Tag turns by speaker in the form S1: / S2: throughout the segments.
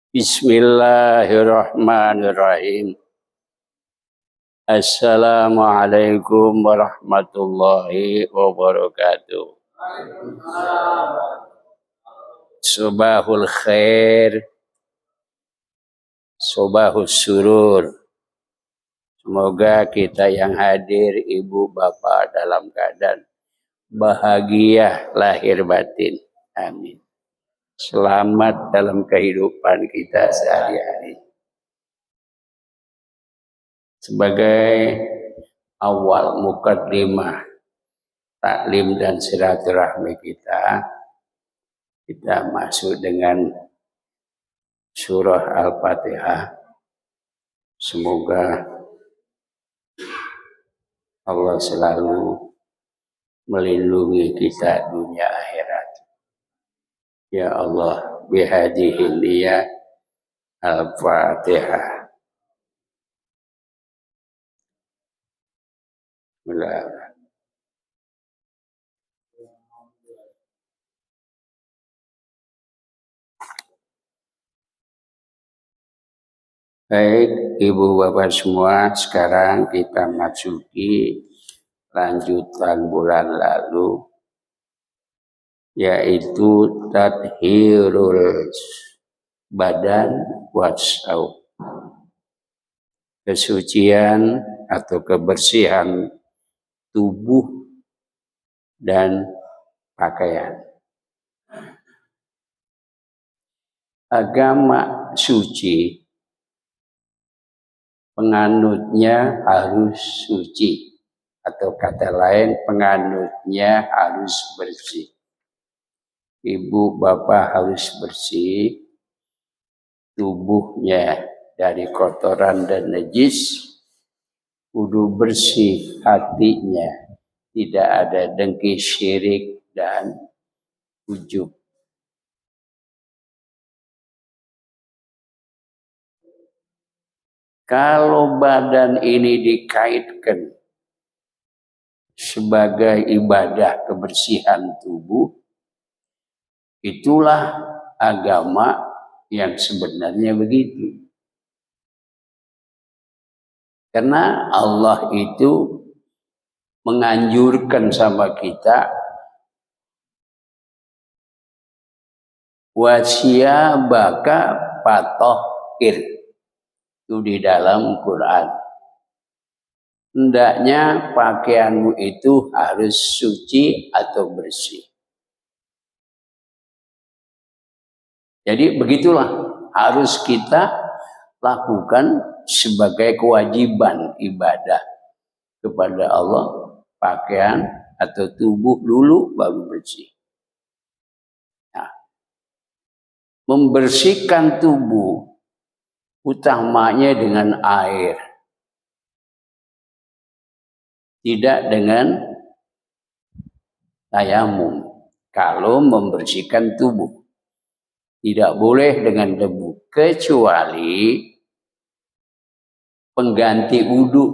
S1: Bismillahirrahmanirrahim. Assalamualaikum warahmatullahi wabarakatuh. Subahul khair, subahus surur. Semoga kita yang hadir, ibu bapak dalam keadaan bahagia lahir batin. Amin. Selamat dalam kehidupan kita sehari-hari. Sebagai awal mukaddimah taklim dan silaturahmi kita masuk dengan surah Al-Fatihah. Semoga Allah selalu melindungi kita dunia akhirat. Ya Allah, bihadihi niyah Al-Fatihah. Bismillahirrahmanirrahim. Baik, ibu bapak semua, sekarang kita masuki lanjutan bulan lalu, yaitu tathhirul badan wasau, kesucian atau kebersihan tubuh dan pakaian. Agama suci, penganutnya harus suci, atau kata lain penganutnya harus bersih. Ibu bapak harus bersih tubuhnya dari kotoran dan najis, kudu bersih hatinya, tidak ada dengki, syirik dan ujub. Kalau badan ini dikaitkan sebagai ibadah kebersihan tubuh, itulah agama yang sebenarnya begitu. Karena Allah itu menganjurkan sama kita, wasiyabaka fatahhir. Itu di dalam Quran. Hendaknya pakaianmu itu harus suci atau bersih. Jadi begitulah harus kita lakukan sebagai kewajiban ibadah kepada Allah. Pakaian atau tubuh dulu baru bersih. Nah, membersihkan tubuh utamanya dengan air, tidak dengan tayamum. Kalau membersihkan tubuh, tidak boleh dengan debu, kecuali pengganti wudhu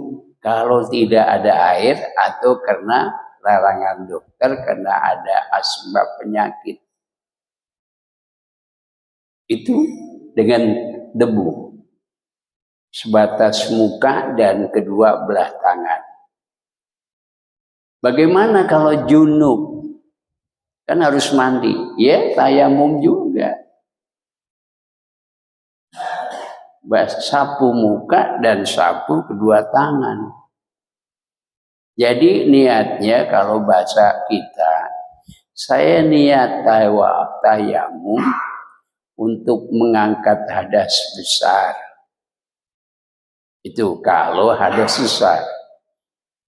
S1: kalau tidak ada air atau karena larangan dokter karena ada asbab penyakit. Itu dengan debu, sebatas muka dan kedua belah tangan. Bagaimana kalau junub? Kan harus mandi. Ya, tayamum juga. Sapu muka dan sapu kedua tangan. Jadi niatnya kalau bahasa kita, saya niat tayamum untuk mengangkat hadas besar. Itu kalau hadas besar.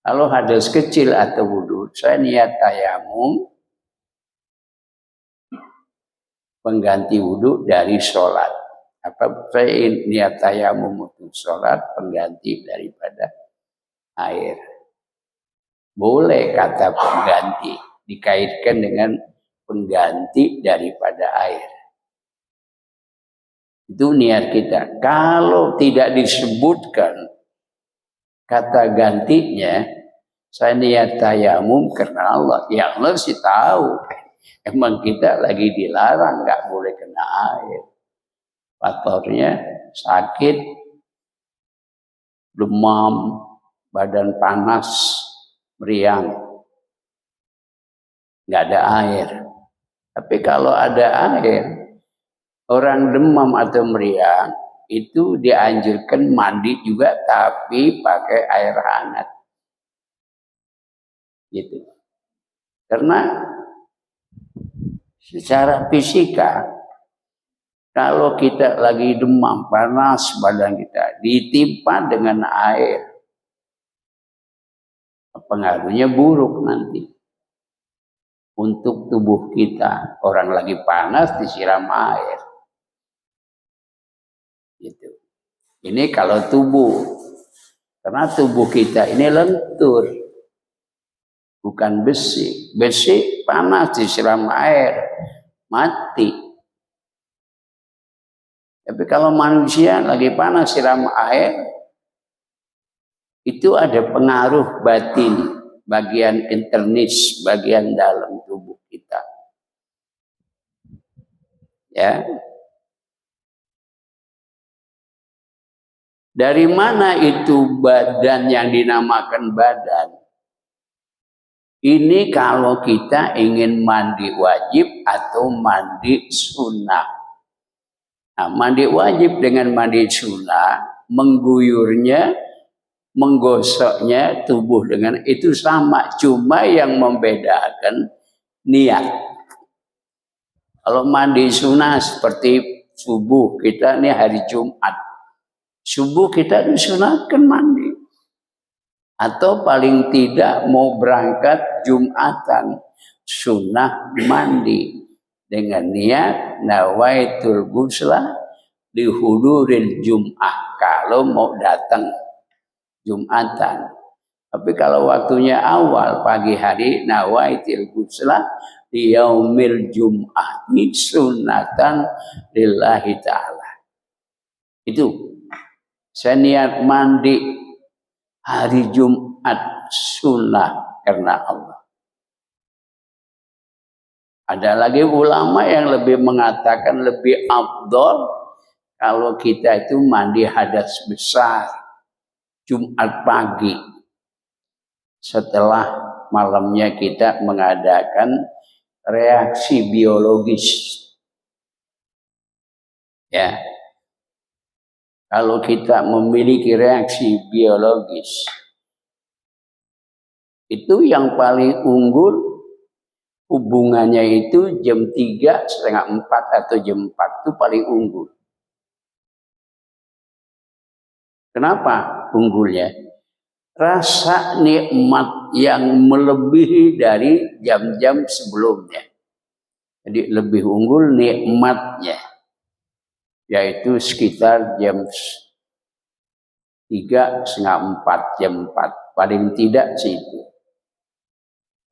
S1: Kalau hadas kecil atau wudhu, saya niat tayamum pengganti wudhu dari sholat. Saya niat tayamum untuk sholat pengganti daripada air. Boleh kata pengganti dikaitkan dengan pengganti daripada air. Itu niat kita. Kalau tidak disebutkan kata gantinya, saya niat tayamum karena Allah. Ya Allah sih tahu. Emang kita lagi dilarang, nggak boleh kena air. faktornya sakit, demam, badan panas, meriang, nggak ada air. Tapi kalau ada air, orang demam atau meriang itu dianjurkan mandi juga, tapi pakai air hangat. Gitu. Karena secara fisika, kalau kita lagi demam, panas badan kita, ditimpa dengan air, pengaruhnya buruk nanti untuk tubuh kita. Orang lagi panas disiram air. Gitu. Ini kalau tubuh, karena tubuh kita ini lentur, bukan besi. Besi panas disiram air, mati. Tapi kalau manusia lagi panas siram air, itu ada pengaruh batin, bagian internis, bagian dalam tubuh kita. Ya. Dari mana itu badan yang dinamakan badan? Ini kalau kita ingin mandi wajib atau mandi sunnah. Nah, mandi wajib dengan mandi sunnah, mengguyurnya, menggosoknya tubuh dengan itu sama, cuma yang membedakan niat. Kalau mandi sunnah seperti subuh, kita ini hari Jumat, subuh kita disunahkan mandi. Atau paling tidak mau berangkat Jumatan, sunnah mandi dengan niat nawaitul ghusla li huduril Jum'ah, kalau mau datang Jumatan. Tapi kalau waktunya awal pagi hari, nawaitul ghusla li yaumil Jum'ah, ini sunnatan lillahi ta'ala. Itu saya niat mandi hari Jumat sunnah karena Allah. Ada lagi ulama yang lebih mengatakan lebih afdol kalau kita itu mandi hadas besar Jumat pagi setelah malamnya kita mengadakan reaksi biologis. Ya. Kalau kita memiliki reaksi biologis, itu yang paling unggul hubungannya itu jam 3, setengah 4 atau jam 4 itu paling unggul. Kenapa unggulnya? Rasa nikmat yang melebihi dari jam-jam sebelumnya. Jadi lebih unggul nikmatnya. Yaitu sekitar jam 3, setengah 4, jam 4. Paling tidak situ.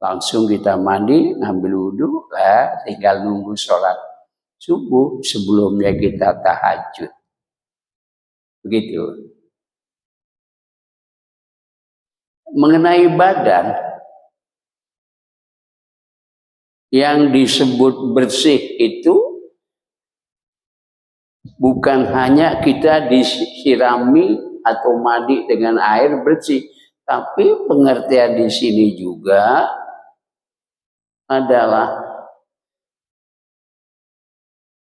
S1: Langsung kita mandi, ngambil wudhu, tinggal nunggu sholat subuh sebelumnya kita tahajud. Begitu. Mengenai badan, yang disebut bersih itu bukan hanya kita disirami atau mandi dengan air bersih, tapi pengertian di sini juga adalah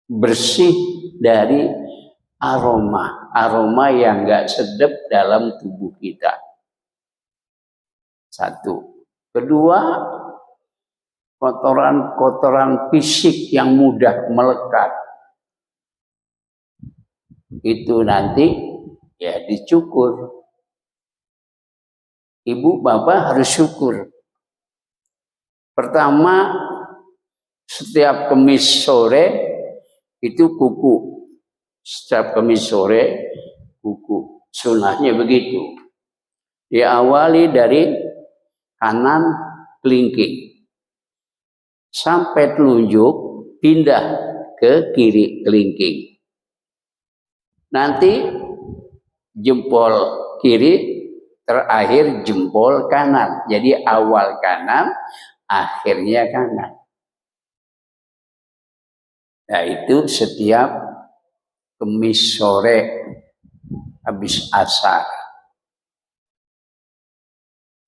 S1: bersih dari aroma yang enggak sedap dalam tubuh kita. Satu. Kedua, kotoran-kotoran fisik yang mudah melekat. Itu nanti ya dicukur. Ibu bapak harus syukur. Pertama, setiap Kamis sore itu kuku. Setiap Kamis sore kuku. Sunnahnya begitu. Diawali dari kanan kelingking sampai telunjuk, pindah ke kiri kelingking. Nanti jempol kiri, terakhir jempol kanan. Jadi awal kanan, akhirnya kanan. Nah itu setiap Kemis sore habis asar.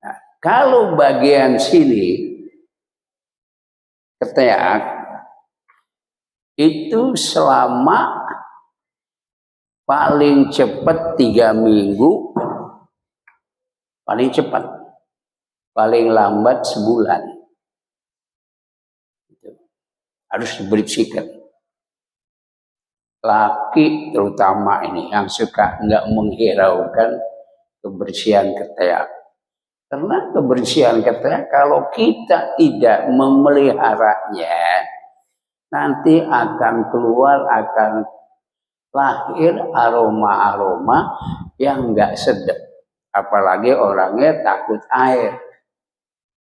S1: Nah, kalau bagian sini ketiak itu selama paling cepat 3 minggu, paling cepat, paling lambat sebulan. Harus dibersihkan. Laki terutama ini yang suka nggak menghiraukan kebersihan ketiak. Karena kebersihan ketiak kalau kita tidak memeliharanya, nanti akan keluar, akan lahir aroma-aroma yang nggak sedap. Apalagi orangnya takut air,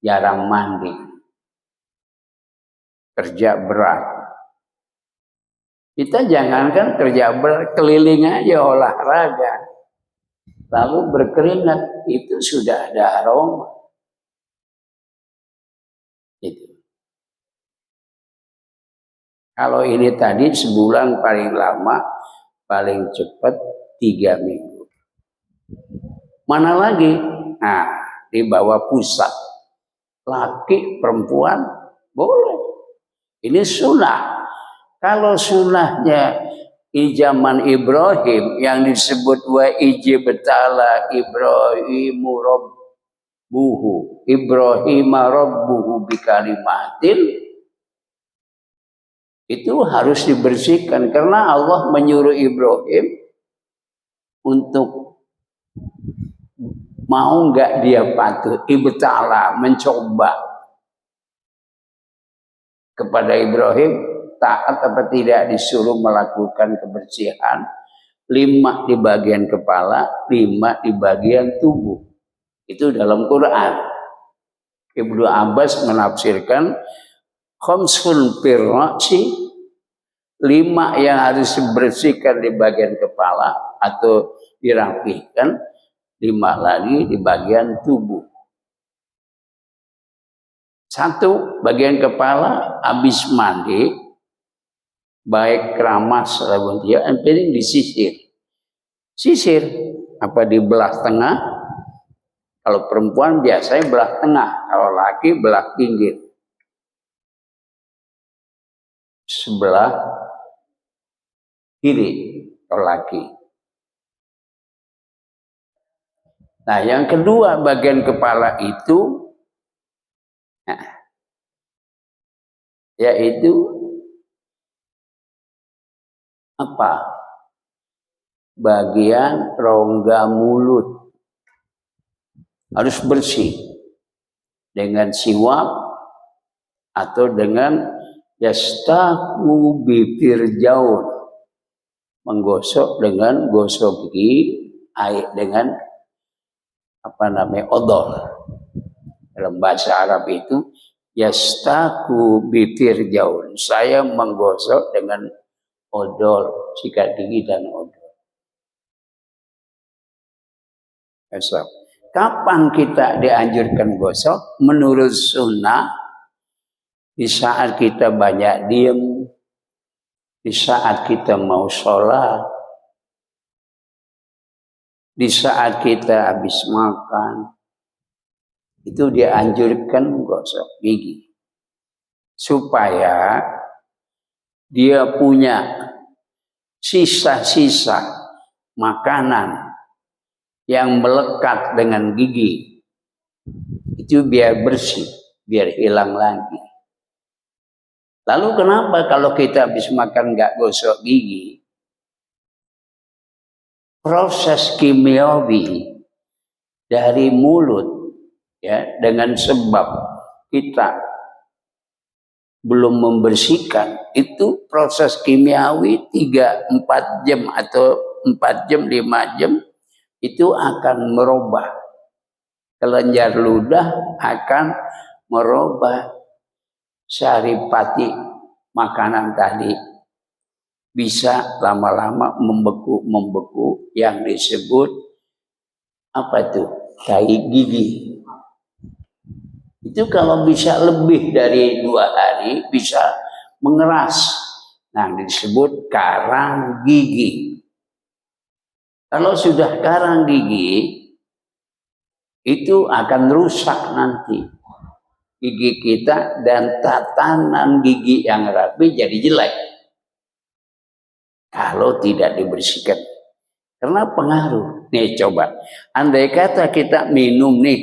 S1: jarang mandi, kerja berat. Kita jangankan kerja berat, keliling aja olahraga, lalu berkeringat, itu sudah ada aroma. Itu. Kalau ini tadi sebulan paling lama, paling cepat 3 minggu. Mana lagi? Nah, di bawah pusat. Laki, perempuan, boleh. Ini sunnah. Kalau sunnahnya di zaman Ibrahim yang disebut wa ijibtala Ibrahimu rabbuhu Ibrahima rabbuhu bikalimatin, itu harus dibersihkan karena Allah menyuruh Ibrahim untuk mau nggak dia patuh, ibtala, mencoba kepada Ibrahim. Taat apa tidak disuruh melakukan kebersihan 5 di bagian kepala, 5 di bagian tubuh. Itu dalam Quran. Ibnu Abbas menafsirkan khamsun firra'si, 5 yang harus dibersihkan di bagian kepala atau dirapikan, 5 lagi di bagian tubuh. 1 bagian kepala habis mandi, baik keramas ataupun dia, yang penting disisir. Sisir apa di belah tengah. Kalau perempuan biasanya belah tengah, kalau laki belah pinggir. Sebelah kiri kalau laki. Nah, yang kedua bagian kepala itu, nah, yaitu apa? Bagian rongga mulut harus bersih dengan siwak atau dengan yastaku bifirjaun, menggosok dengan gosok gigi air dengan odol. Dalam bahasa Arab itu yastaku bifirjaun, saya menggosok dengan odol, sikat gigi dan odol. Kapan kita dianjurkan gosok? Menurut sunnah, di saat kita banyak diem, di saat kita mau sholat, di saat kita habis makan, itu dianjurkan gosok gigi. Supaya dia punya sisa-sisa makanan yang melekat dengan gigi, itu biar bersih, biar hilang lagi. Lalu kenapa kalau kita habis makan nggak gosok gigi? Proses kimiawi dari mulut, ya, dengan sebab kita belum membersihkan, itu proses kimiawi 3-4 jam atau 4 jam 5 jam itu akan merubah kelenjar ludah, akan merubah saripati makanan tadi, bisa lama-lama membeku yang disebut apa tuh, tai gigi. Itu kalau bisa lebih dari 2 hari bisa mengeras Nah, disebut karang gigi. Kalau sudah karang gigi, itu akan rusak nanti gigi kita, dan tatanan gigi yang rapi jadi jelek kalau tidak dibersihkan. Karena pengaruh. Nih coba, andai kata kita minum nih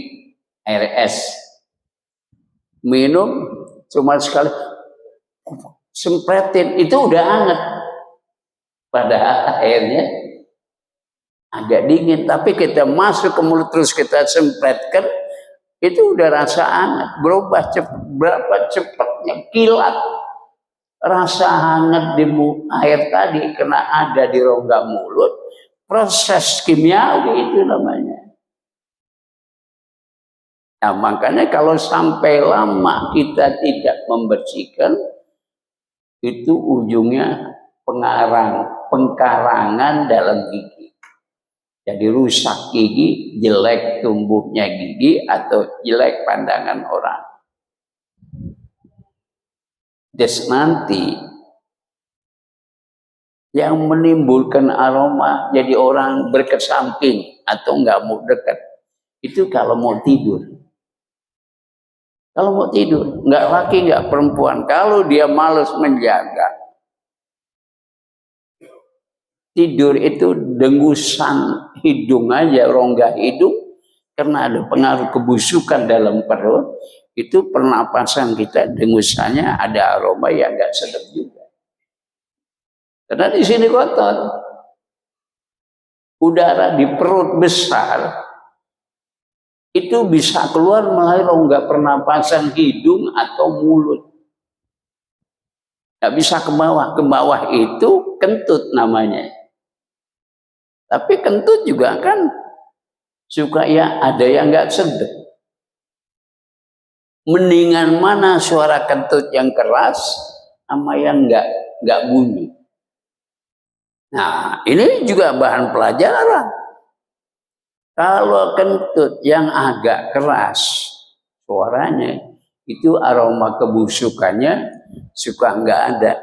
S1: air es, minum cuma sekali, sempretin, itu udah hangat. Padahal airnya agak dingin, tapi kita masuk ke mulut terus kita sempretkan, itu udah rasa hangat, berubah berapa cepatnya kilat rasa hangat di air tadi karena ada di rongga mulut, proses kimiawi itu namanya. Nah, makanya kalau sampai lama kita tidak membersihkan, itu ujungnya pengkarangan dalam gigi. Jadi rusak gigi, jelek tumbuhnya gigi, atau jelek pandangan orang. Terus nanti yang menimbulkan aroma jadi orang berkesamping atau nggak mau dekat, itu kalau mau tidur. Kalau mau tidur, nggak laki nggak perempuan, kalau dia malas menjaga, tidur itu dengusan hidung aja, rongga hidung, karena ada pengaruh kebusukan dalam perut, itu pernapasan kita dengusannya ada aroma yang nggak sedap juga. Karena di sini kotor, udara di perut besar itu bisa keluar melalui rongga pernapasan hidung atau mulut. Nggak bisa ke bawah. Ke bawah itu kentut namanya. Tapi kentut juga kan suka ya ada yang nggak sedap. Mendingan mana suara kentut yang keras sama yang nggak bunyi. Nah, ini juga bahan pelajaran. Kalau kentut yang agak keras suaranya, itu aroma kebusukannya suka nggak ada,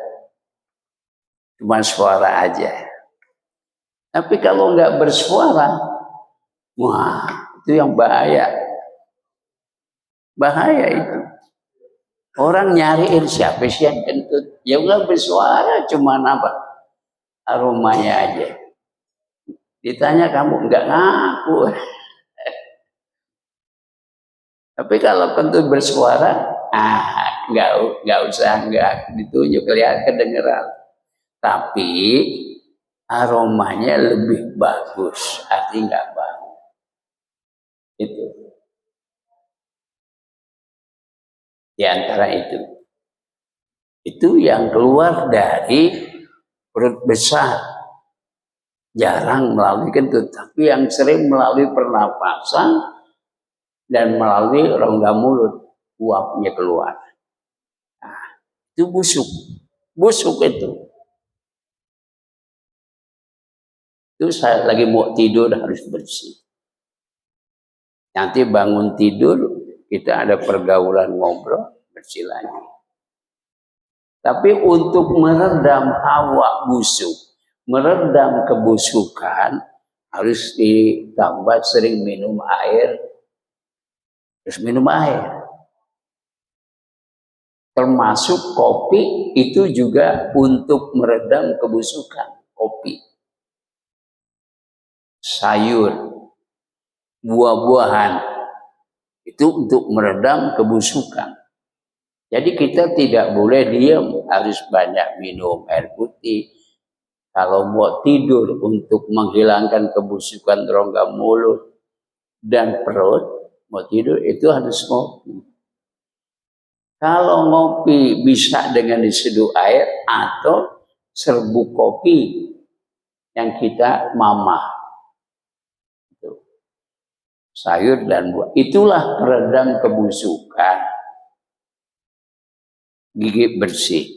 S1: cuma suara aja. Tapi kalau nggak bersuara, wah itu yang bahaya. Bahaya itu. Orang nyariin siapa sih yang kentut? Ya nggak bersuara, cuma apa? Aromanya aja. Ditanya kamu nggak ngaku. Tapi kalau kentut bersuara, nggak usah nggak ditunjuk, kelihatan kedengeran. Tapi aromanya lebih bagus, artinya nggak bau. Itu di antara itu yang keluar dari perut besar. Jarang melalui kentut, tapi yang sering melalui pernapasan dan melalui rongga mulut, uapnya keluar. Nah, itu busuk itu. Itu saya lagi mau tidur harus bersih. Nanti bangun tidur kita ada pergaulan ngobrol, bersih lagi. Tapi untuk meredam hawa busuk, meredam kebusukan, harus ditambah sering minum air. Terus minum air. Termasuk kopi itu juga untuk meredam kebusukan. Kopi. Sayur. Buah-buahan. Itu untuk meredam kebusukan. Jadi kita tidak boleh diam, harus banyak minum air putih. Kalau mau tidur untuk menghilangkan kebusukan rongga mulut dan perut, mau tidur itu harus ngopi. Kalau ngopi bisa dengan diseduh air atau serbuk kopi yang kita mamah. Sayur dan buah. Itulah peredam kebusukan. Gigi bersih.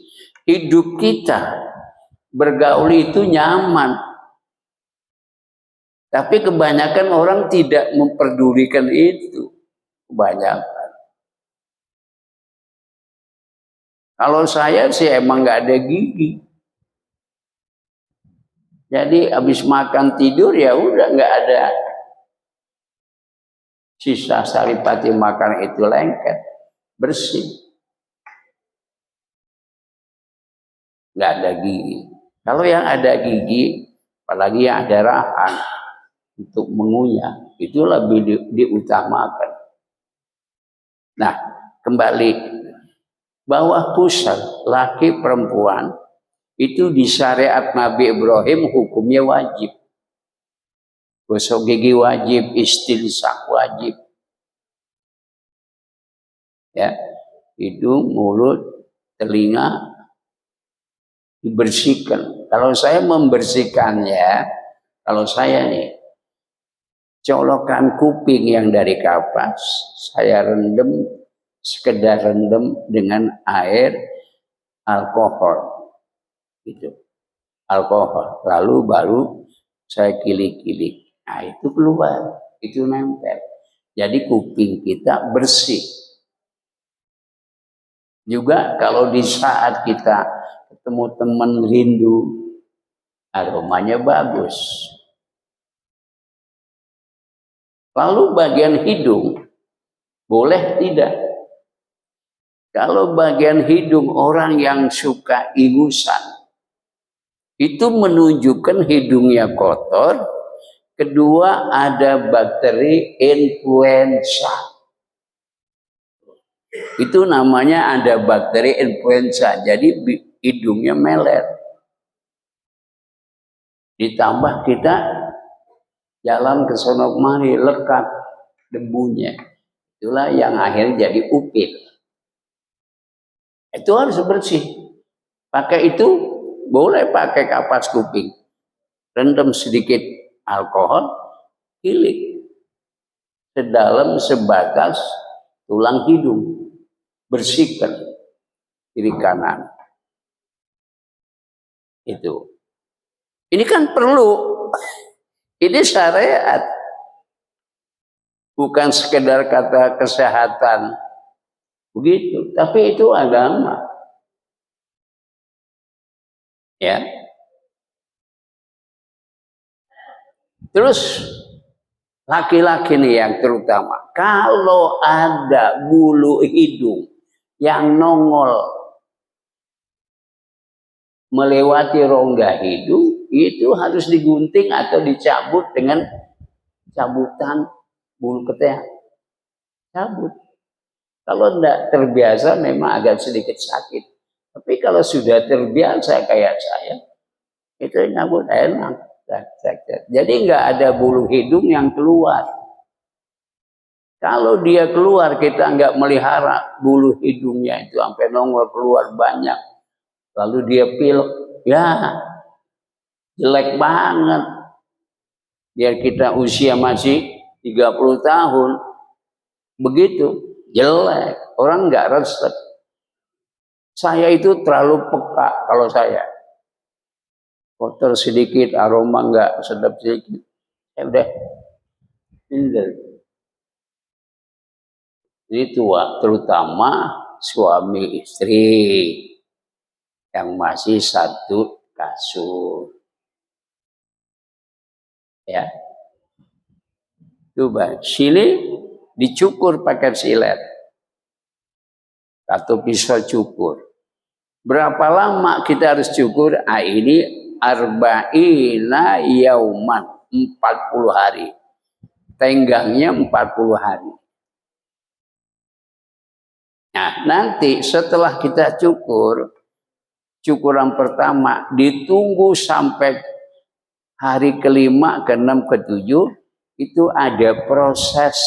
S1: Hidup kita bergaul itu nyaman. Tapi kebanyakan orang tidak memperdulikan itu. Kebanyakan. Kalau saya sih emang nggak ada gigi. Jadi habis makan tidur ya udah nggak ada sisa saripati makan itu lengket, bersih, nggak ada gigi. Kalau yang ada gigi, apalagi yang ada rahan untuk mengunyah, itu lebih diutamakan. Nah, kembali bahwa pusat laki perempuan itu di syariat Nabi Ibrahim hukumnya wajib. Gosok gigi wajib, istinsak wajib. Ya, hidung, mulut, telinga dibersihkan. Kalau saya membersihkannya, kalau saya nih colokan kuping yang dari kapas, saya rendam, sekedar rendam dengan air alkohol, gitu, alkohol. Lalu baru saya kilik-kilik. Nah itu keluar, itu nempel. Jadi kuping kita bersih. Juga kalau di saat kita ketemu teman rindu, aromanya bagus. Lalu bagian hidung, boleh tidak? Kalau bagian hidung orang yang suka ingusan, itu menunjukkan hidungnya kotor. Kedua, ada bakteri influenza. Itu namanya ada bakteri influenza. Jadi hidungnya meler. Ditambah kita jalan ke sono kemari, lekat debunya. Itulah yang akhirnya jadi upil. Itu harus bersih. Pakai itu boleh pakai kapas kuping. Rendam sedikit alkohol, kilik sedalam sebatas tulang hidung, bersihkan kiri kanan. Itu. Ini kan perlu. Ini syariat. Bukan sekedar kata kesehatan. Begitu, tapi itu agama. Ya. Terus laki-laki nih yang terutama, kalau ada bulu hidung yang nongol melewati rongga hidung, itu harus digunting atau dicabut dengan cabutan bulu ketiak. Cabut. Kalau tidak terbiasa memang agak sedikit sakit. Tapi kalau sudah terbiasa kayak saya, itu nyabut enak. Jadi nggak ada bulu hidung yang keluar. Kalau dia keluar, kita nggak melihara bulu hidungnya itu sampai nongol keluar banyak. Lalu dia pilek, ya jelek banget. Biar kita usia masih 30 tahun, begitu jelek. Orang nggak resep. Saya itu terlalu peka kalau saya. Kotor sedikit, aroma nggak sedap sedikit. Ya udah, ini tua, terutama suami istri yang masih satu kasur. Ya, coba sini dicukur pakai silet atau pisau cukur. Berapa lama kita harus cukur? Ah, ini arba'ina yauman, 40 hari. Tenggangnya 40 hari. Nah, nanti setelah kita cukur, cukuran pertama ditunggu sampai hari kelima, keenam, ketujuh, itu ada proses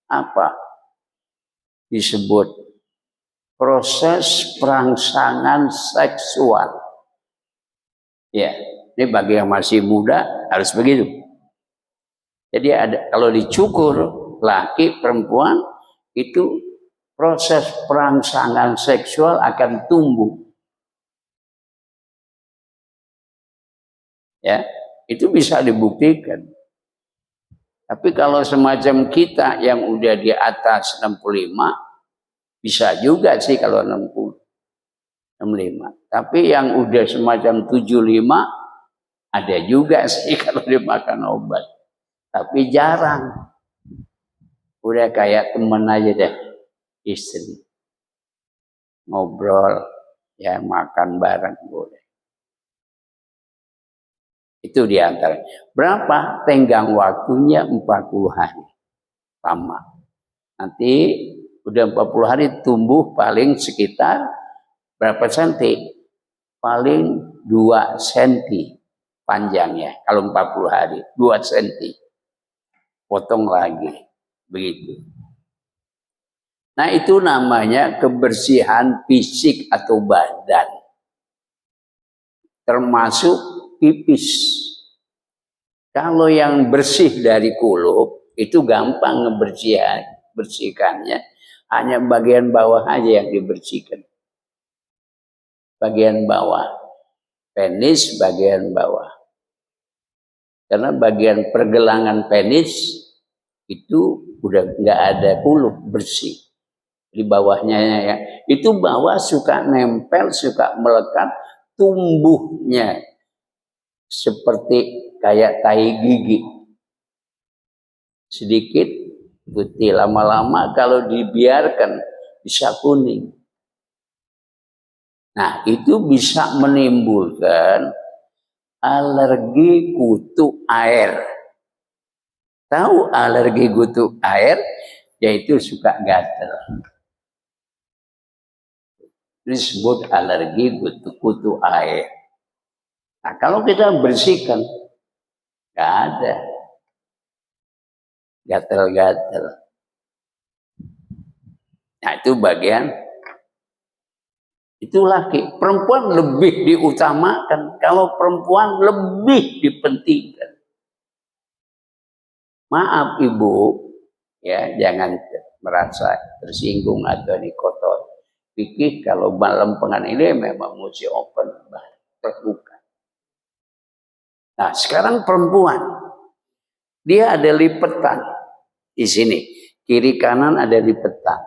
S1: apa? Disebut proses perangsangan seksual. Ya, ini bagi yang masih muda harus begitu. Jadi ada, kalau dicukur laki perempuan itu proses perangsangan seksual akan tumbuh. Ya, itu bisa dibuktikan. Tapi kalau semacam kita yang udah di atas 65, bisa juga sih kalau 65. Tapi yang udah semacam 75, Ada juga sih kalau dia makan obat. Tapi jarang. Udah kayak temen aja deh. Istri. Ngobrol. Ya makan bareng boleh. Itu diantara. Berapa? Tenggang waktunya 40 hari. Lama. Nanti udah 40 hari tumbuh paling sekitar berapa senti? Paling 2 senti panjangnya. Kalau 40 hari. 2 senti. Potong lagi. Begitu. Nah itu namanya kebersihan fisik atau badan. Termasuk pipis. Kalau yang bersih dari kulup itu gampang bersihkannya. Hanya bagian bawah aja yang dibersihkan. Bagian bawah. Penis bagian bawah. Karena bagian pergelangan penis itu udah nggak ada kulup, bersih. Di bawahnya ya. Itu bawah suka nempel, suka melekat, tumbuhnya seperti kayak tai gigi. Sedikit putih, lama-lama kalau dibiarkan bisa kuning. Nah, itu bisa menimbulkan alergi kutu air. Tahu alergi kutu air? Yaitu suka gatal. Disebut alergi kutu air. Nah, kalau kita bersihkan, nggak ada gatal-gatal. Nah, itu bagian. Itu laki. Perempuan lebih diutamakan. Kalau perempuan lebih dipentingkan. Maaf ibu, ya jangan merasa tersinggung atau ini kotor. Pikir kalau malam pengan ini memang mesti open, terbuka. Nah sekarang perempuan, dia ada lipetan di sini, kiri kanan ada lipetan.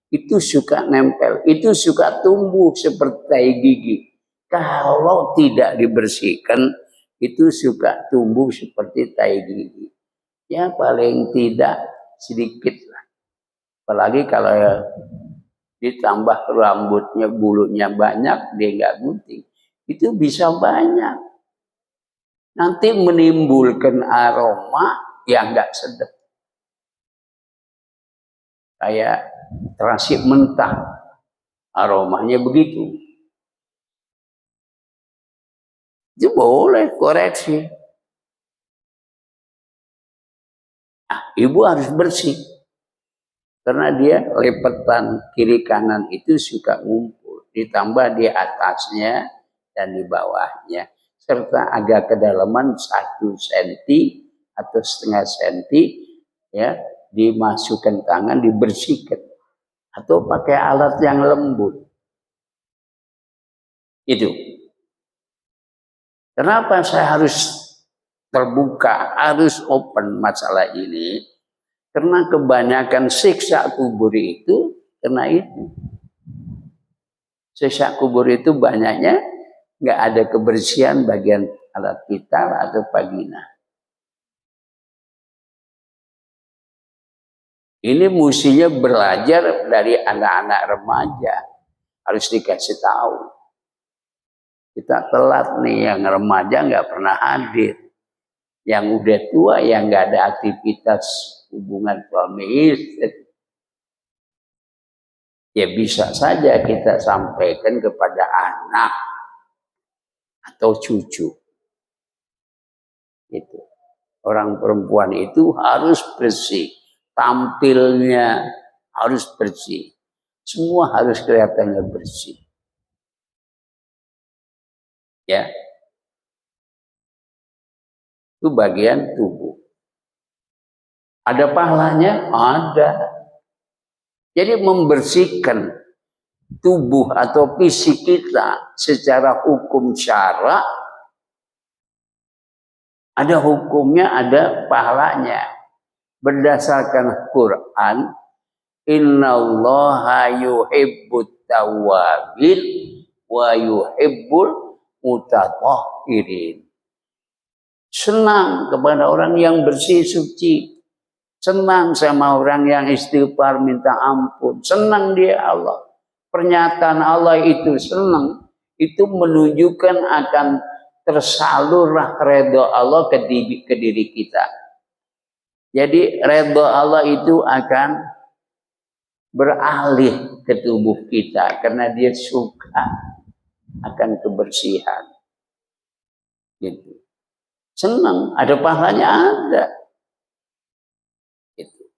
S1: Itu suka nempel, itu suka tumbuh seperti tai gigi. Kalau tidak dibersihkan, itu suka tumbuh seperti tai gigi. Ya paling tidak sedikit lah. Apalagi kalau ditambah rambutnya, bulunya banyak, dia nggak gunting. Itu bisa banyak. Nanti menimbulkan aroma yang nggak sedap. Kayak terasi mentah. Aromanya begitu. Itu boleh koreksi. Nah, ibu harus bersih. Karena dia lipetan kiri kanan itu suka ngumpul. Ditambah di atasnya dan di bawahnya. Serta agak kedalaman 1 senti atau setengah senti. Ya, dimasukkan tangan, dibersihkan. Atau pakai alat yang lembut. Itu. Kenapa saya harus terbuka, harus open masalah ini? Karena kebanyakan siksa kubur itu karena itu. Siksa kubur itu banyaknya nggak ada kebersihan bagian alat vital atau vagina. Ini mestinya belajar dari anak-anak remaja. Harus dikasih tahu. Kita telat nih, yang remaja nggak pernah hadir. Yang udah tua yang nggak ada aktivitas hubungan suami istri. Ya bisa saja kita sampaikan kepada anak atau cucu. Itu. Orang perempuan itu harus bersih. Tampilnya harus bersih. Semua harus kelihatannya bersih. Ya. Itu bagian tubuh. Ada pahalanya? Ada. Jadi membersihkan tubuh atau fisik kita secara hukum syara, ada hukumnya, ada pahalanya. Berdasarkan Quran, innallaha yuhibbut tawwabin wa yuhibbul mutatahhirin. senang kepada orang yang bersih suci, senang sama orang yang istighfar minta ampun, senang dia Allah. Pernyataan Allah itu senang, itu menunjukkan akan tersalurlah redha Allah ke diri kita. Jadi redha Allah itu akan beralih ke tubuh kita karena dia suka akan kebersihan. Gitu. Senang, ada pahalanya ada. Gitu.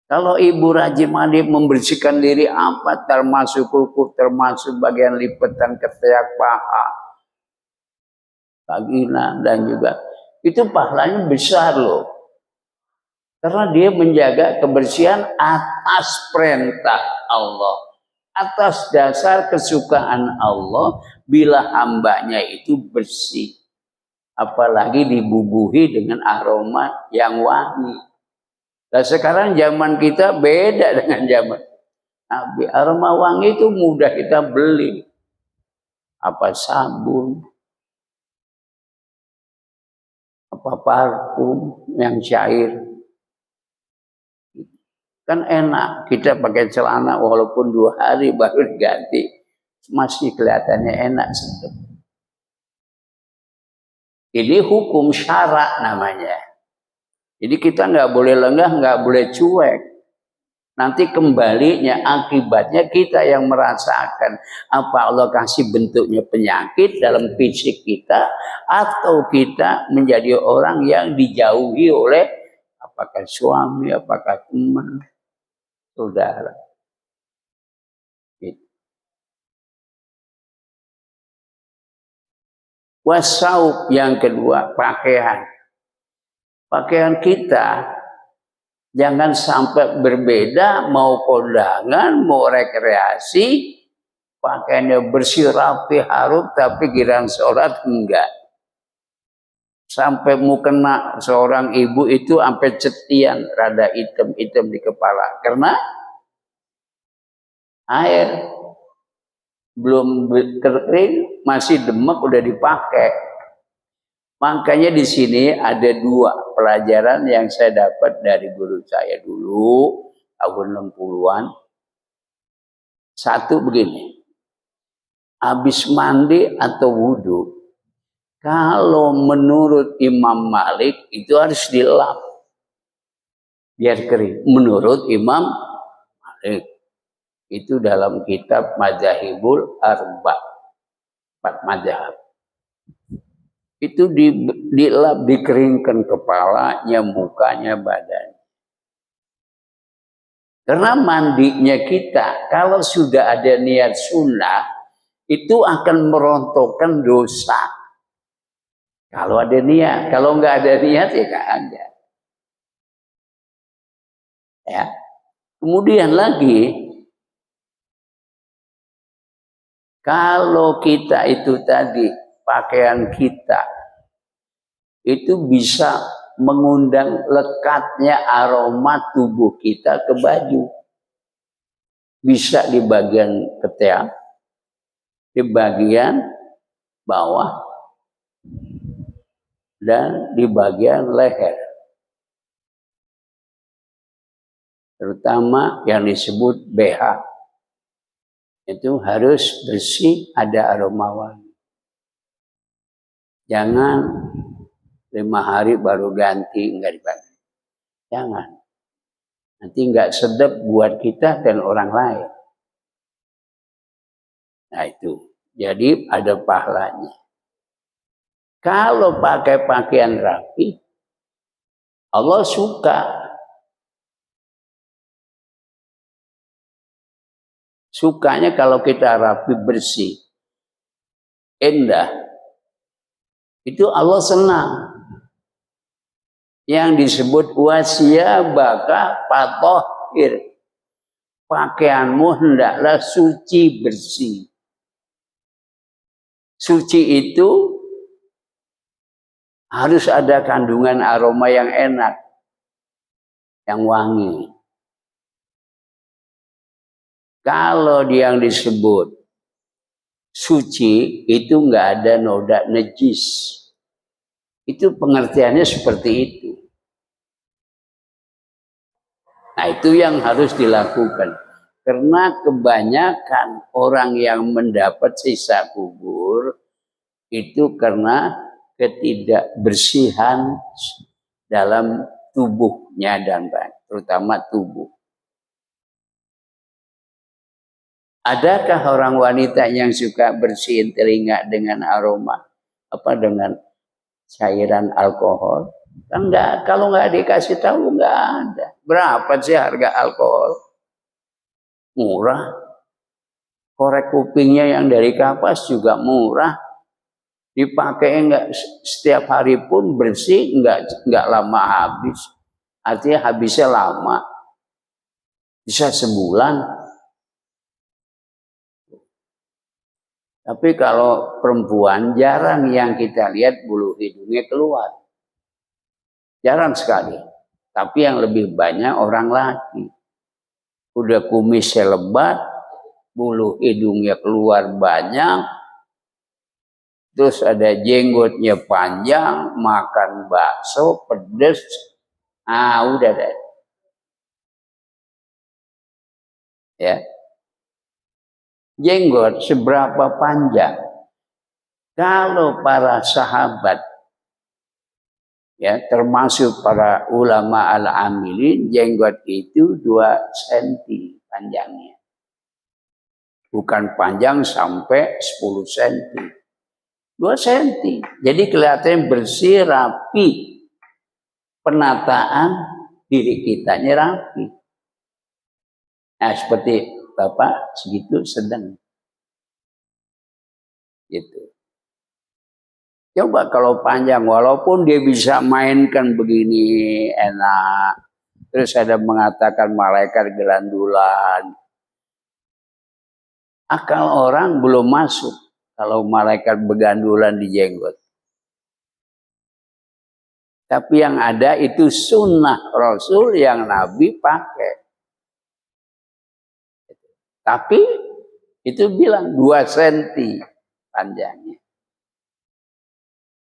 S1: Kalau ibu rajin mandi membersihkan diri apa, termasuk kuku, termasuk bagian lipatan ketiak paha, vagina dan juga itu pahalanya besar loh. Karena dia menjaga kebersihan atas perintah Allah, atas dasar kesukaan Allah bila hambanya itu bersih. Apalagi dibubuhi dengan aroma yang wangi. Nah sekarang zaman kita beda dengan zaman Nabi. Aroma wangi itu mudah kita beli. Apa sabun, apa parfum yang cair. Kan enak, kita pakai celana walaupun 2 hari baru diganti. Masih kelihatannya enak. Ini hukum syarak namanya. Jadi kita nggak boleh lengah, nggak boleh cuek. Nanti kembalinya, akibatnya kita yang merasakan apa Allah kasih bentuknya penyakit dalam fisik kita, atau kita menjadi orang yang dijauhi oleh apakah suami, apakah teman, saudara. Wasaub yang kedua, pakaian. Pakaian kita jangan sampai berbeda, mau kondangan, mau rekreasi, pakaiannya bersih, rapi, harum, tapi giliran sholat enggak. Sampai mukena seorang ibu itu sampai cetian, rada hitam-hitam di kepala. Karena air belum kering, masih demek udah dipakai. Makanya di sini ada 2 pelajaran yang saya dapat dari guru saya dulu tahun 60-an. Satu begini, habis mandi atau wudhu, kalau menurut Imam Malik itu harus dilap biar kering. Menurut Imam Malik itu dalam kitab Madzhabul Arba, 4 mazhab. Itu dilap, dikeringkan kepalanya, mukanya, badan. Karena mandinya kita, kalau sudah ada niat sunnah, itu akan merontokkan dosa. Kalau ada niat, kalau nggak ada niat ya nggak ada. Ya. Kemudian lagi, kalau kita itu tadi pakaian kita itu bisa mengundang lekatnya aroma tubuh kita ke baju. Bisa di bagian ketiak, di bagian bawah, dan di bagian leher. Terutama yang disebut BH. Itu harus bersih, ada aroma wangi. Jangan 5 hari baru ganti, enggak dipakai. Jangan. Nanti enggak sedap buat kita dan orang lain. Nah itu. Jadi ada pahalanya. Kalau pakai pakaian rapi, Allah suka. Sukanya kalau kita rapi, bersih, indah. Itu Allah senang. Yang disebut wasiyabaka fatahhir. Pakaianmu hendaklah suci, bersih. Suci itu harus ada kandungan aroma yang enak, yang wangi. Kalau yang disebut suci itu nggak ada noda najis, Itu pengertiannya seperti itu. Nah, itu yang harus dilakukan. Karena kebanyakan orang yang mendapat siksa kubur itu karena ketidakbersihan dalam tubuhnya dan terutama tubuh. Adakah orang wanita yang suka bersihin telinga dengan aroma dengan cairan alkohol? Enggak, kalau nggak dikasih tahu nggak ada. Berapa sih harga alkohol? Murah. Korek kupingnya yang dari kapas juga murah. Dipakai enggak setiap hari pun bersih, enggak lama habis. Artinya habisnya lama. Bisa sebulan. Tapi kalau perempuan jarang yang kita lihat bulu hidungnya keluar. Jarang sekali. Tapi yang lebih banyak orang laki. Udah kumisnya lebat, bulu hidungnya keluar banyak, terus ada jenggotnya panjang, makan bakso, pedes. Udah deh. Ya. Jenggot seberapa panjang? Kalau para sahabat, ya termasuk para ulama al-amilin, jenggot itu 2 cm panjangnya. Bukan panjang sampai 10 cm. 2 cm. Jadi kelihatan bersih, rapi. Penataan diri kitanya rapi. Nah, seperti Bapak segitu sedang. Gitu. Coba kalau panjang, walaupun dia bisa mainkan begini enak. Terus ada mengatakan malaikat gelandulan. Akal orang belum masuk kalau malaikat begandulan di jenggot. Tapi yang ada itu sunnah Rasul yang Nabi pakai. Tapi itu bilang 2 cm panjangnya.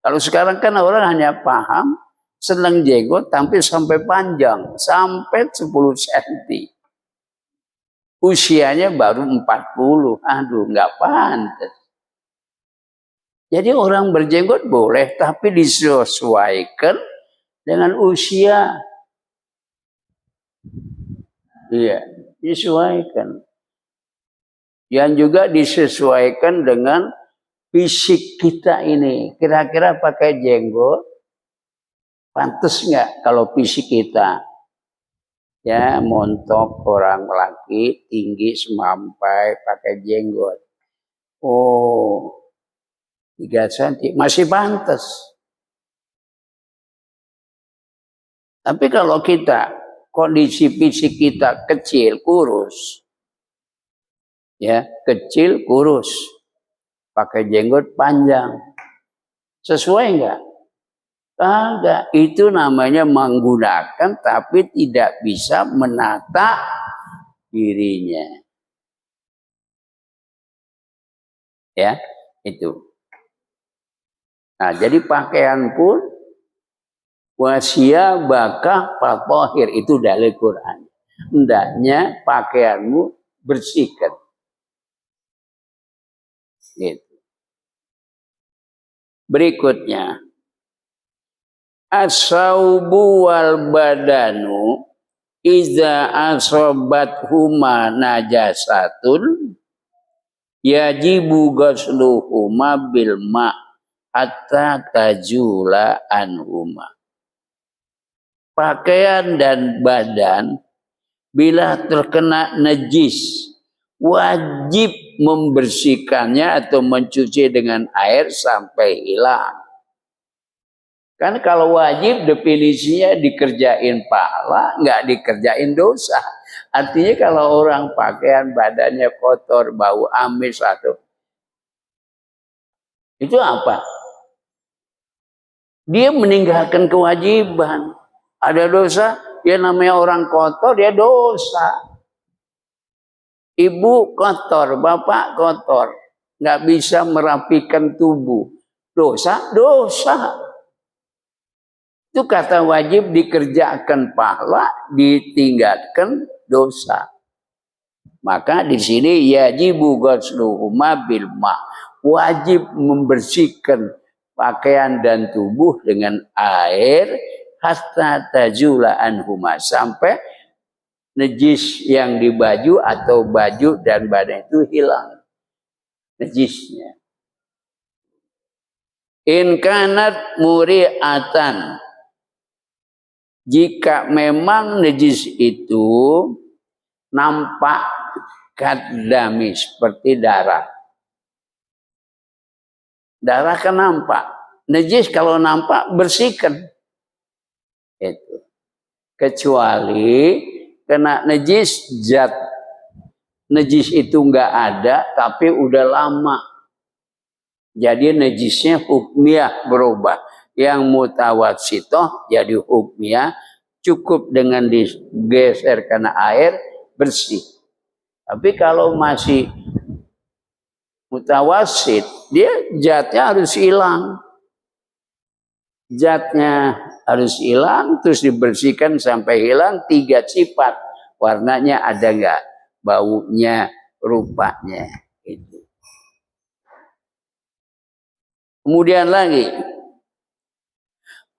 S1: Kalau sekarang kan orang hanya paham senang jenggot tapi sampai panjang, sampai 10 cm. Usianya baru 40. Aduh, nggak pantas. Jadi orang berjenggot boleh, tapi disesuaikan dengan usia. Iya, disesuaikan. Yang juga disesuaikan dengan fisik kita ini. Kira-kira pakai jenggot, pantas nggak kalau fisik kita? Ya, montok orang laki, tinggi semampai, pakai jenggot. 3 cm, masih pantas. Tapi kalau kita, kondisi fisik kita kecil, kurus. Ya, kecil, kurus. Pakai jenggot panjang. Sesuai enggak? Enggak. Itu namanya menggunakan tapi tidak bisa menata dirinya. Ya, itu. Nah, jadi pakaian pun wasya bakah fatahir, itu dalil Quran. Hendaknya pakaianmu bersihkan. Gitu. Berikutnya, as-saubu wal badanu iza asobat huma najasatun yajibu ghusluhuma bil ma hatta tajula anhuma. Pakaian dan badan bila terkena najis wajib membersihkannya atau mencuci dengan air sampai hilang. Kan kalau wajib definisinya dikerjain pahala, nggak dikerjain dosa. Artinya kalau orang pakaian badannya kotor, bau amis atau itu apa? Dia meninggalkan kewajiban. Ada dosa, dia namanya orang kotor, dia dosa. Ibu kotor, bapak kotor, nggak bisa merapikan tubuh. Dosa, dosa. Itu kata wajib dikerjakan pahala, ditinggalkan dosa. Maka di sini yajibu ghusluhuma bil ma. Wajib membersihkan pakaian dan tubuh dengan air hatta tajula anhuma, sampai najis yang di baju atau baju dan badan itu hilang najisnya. In kanat muri'atan, jika memang najis itu nampak kadami, seperti darah. Darah kan nampak. Najis kalau nampak bersihkan. Itu. Kecuali kena najis, zat najis itu enggak ada tapi udah lama. Jadi najisnya hukmiyah berubah. Yang mutawassithah jadi hukmiyah, cukup dengan digeser karena air bersih. Tapi kalau masih mutawassit, dia zatnya harus hilang. Zatnya harus hilang, terus dibersihkan sampai hilang 3 sifat. Warnanya ada enggak? Baunya, rupanya. Itu. Kemudian lagi,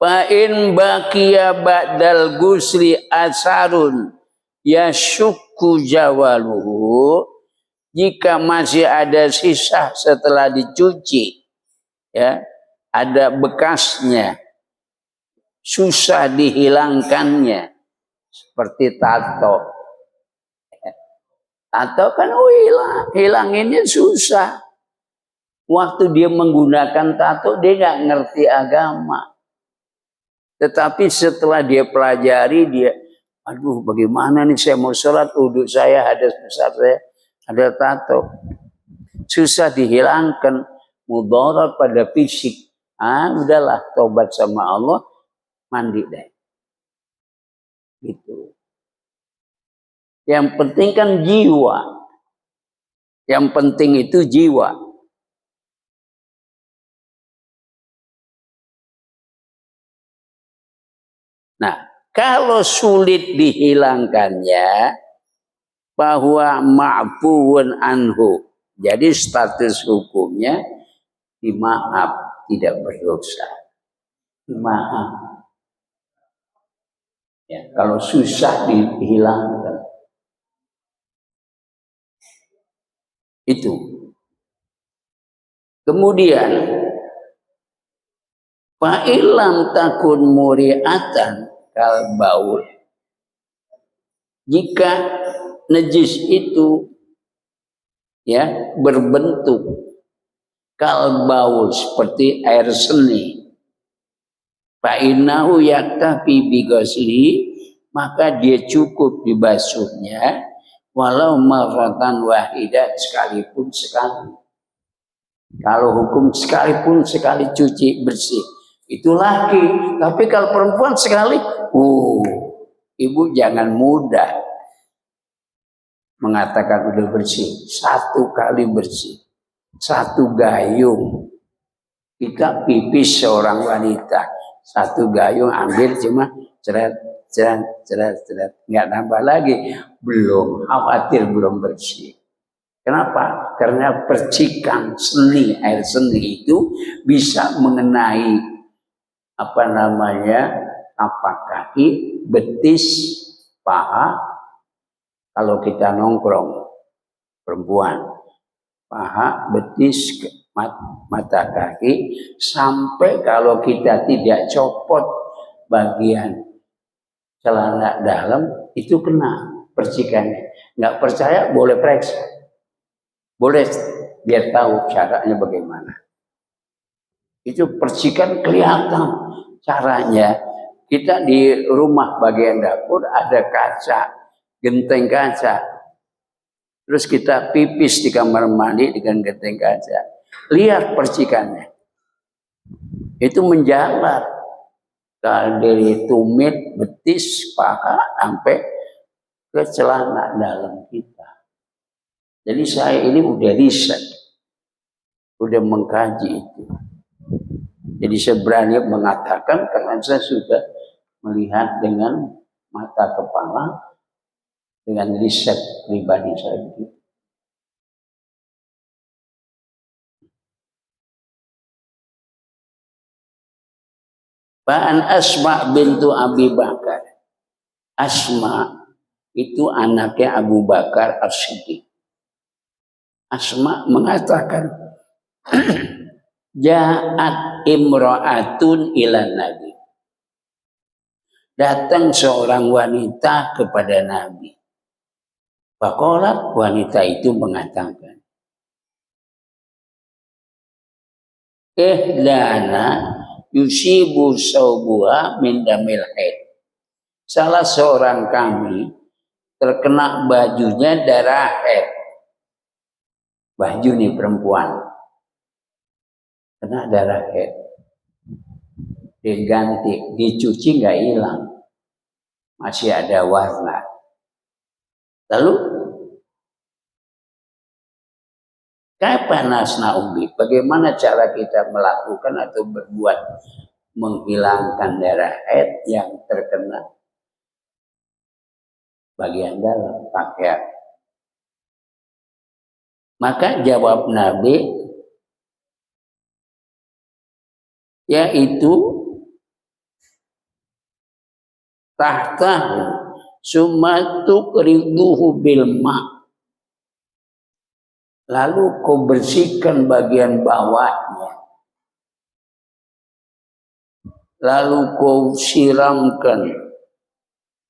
S1: fa in baqiya ba'dal gusli asarun yasyukku jawaluhu, jika masih ada sisa setelah dicuci, ya, ada bekasnya, susah dihilangkannya, seperti tato. Tato kan hilanginnya susah. Waktu dia menggunakan tato, dia nggak ngerti agama. Tetapi setelah dia pelajari, dia, aduh bagaimana nih saya mau sholat, uduk saya, hadas besar saya, ada tato. Susah dihilangkan, mudarat pada fisik. Udahlah, tobat sama Allah, mandi deh. Gitu. Yang penting kan jiwa. Yang penting itu jiwa. Nah, kalau sulit dihilangkannya, bahwa ma'fuun anhu, jadi status hukumnya dimaaf, tidak berdosa. Dimaaf. Ya, kalau susah dihilangkan. Itu. Kemudian, fa'ilam takun muri'atan kal baul, jika najis itu ya berbentuk kal baul, seperti air seni, fa'innahu yaktafi bighasli, maka dia cukup dibasuhnya walau marratan wahidah, sekalipun sekali. Kalau hukum sekalipun sekali cuci bersih, itu laki. Tapi kalau perempuan sekali, ibu jangan mudah mengatakan udah bersih. 1 kali bersih, 1 gayung. Kita pipis seorang wanita, 1 gayung ambil cuma ceret, nggak nambah lagi. Belum, khawatir belum bersih. Kenapa? Karena percikan seni, air seni itu bisa mengenai tapak kaki, betis, paha. Kalau kita nongkrong perempuan, paha, betis, mata kaki, sampai kalau kita tidak copot bagian celana dalam, itu kena percikannya. Nggak percaya boleh periksa. Boleh biar tahu caranya bagaimana. Itu percikan kelihatan caranya. Kita di rumah bagian dapur ada kaca, genteng kaca. Terus kita pipis di kamar mandi dengan genteng kaca. Lihat percikannya. Itu menjalar dari tumit, betis, paha sampai ke celana dalam kita. Jadi saya ini udah riset, udah mengkaji itu. Jadi saya berani mengatakan karena saya sudah melihat dengan mata kepala, dengan riset pribadi saya. Ba'an Asma bintu Abi Bakar. Asma itu anaknya Abu Bakar As-Siddiq. Asma mengatakan, Ja'at imra'atun ila Nabi. Datang seorang wanita kepada Nabi. Faqalat, wanita itu mengatakan, Ihdana yusibu saubuha min damil haid. Salah seorang kami terkena bajunya darah haid. Baju nih perempuan kena darah haid, diganti, dicuci nggak hilang, masih ada warna. Lalu kapan nasna'ubi? Bagaimana cara kita melakukan atau berbuat menghilangkan darah haid yang terkena bagian dalam pakaian? Maka jawab Nabi, yaitu tahtahu summa tuqriduhu bil ma'. Lalu kau bersihkan bagian bawahnya. Lalu kau siramkan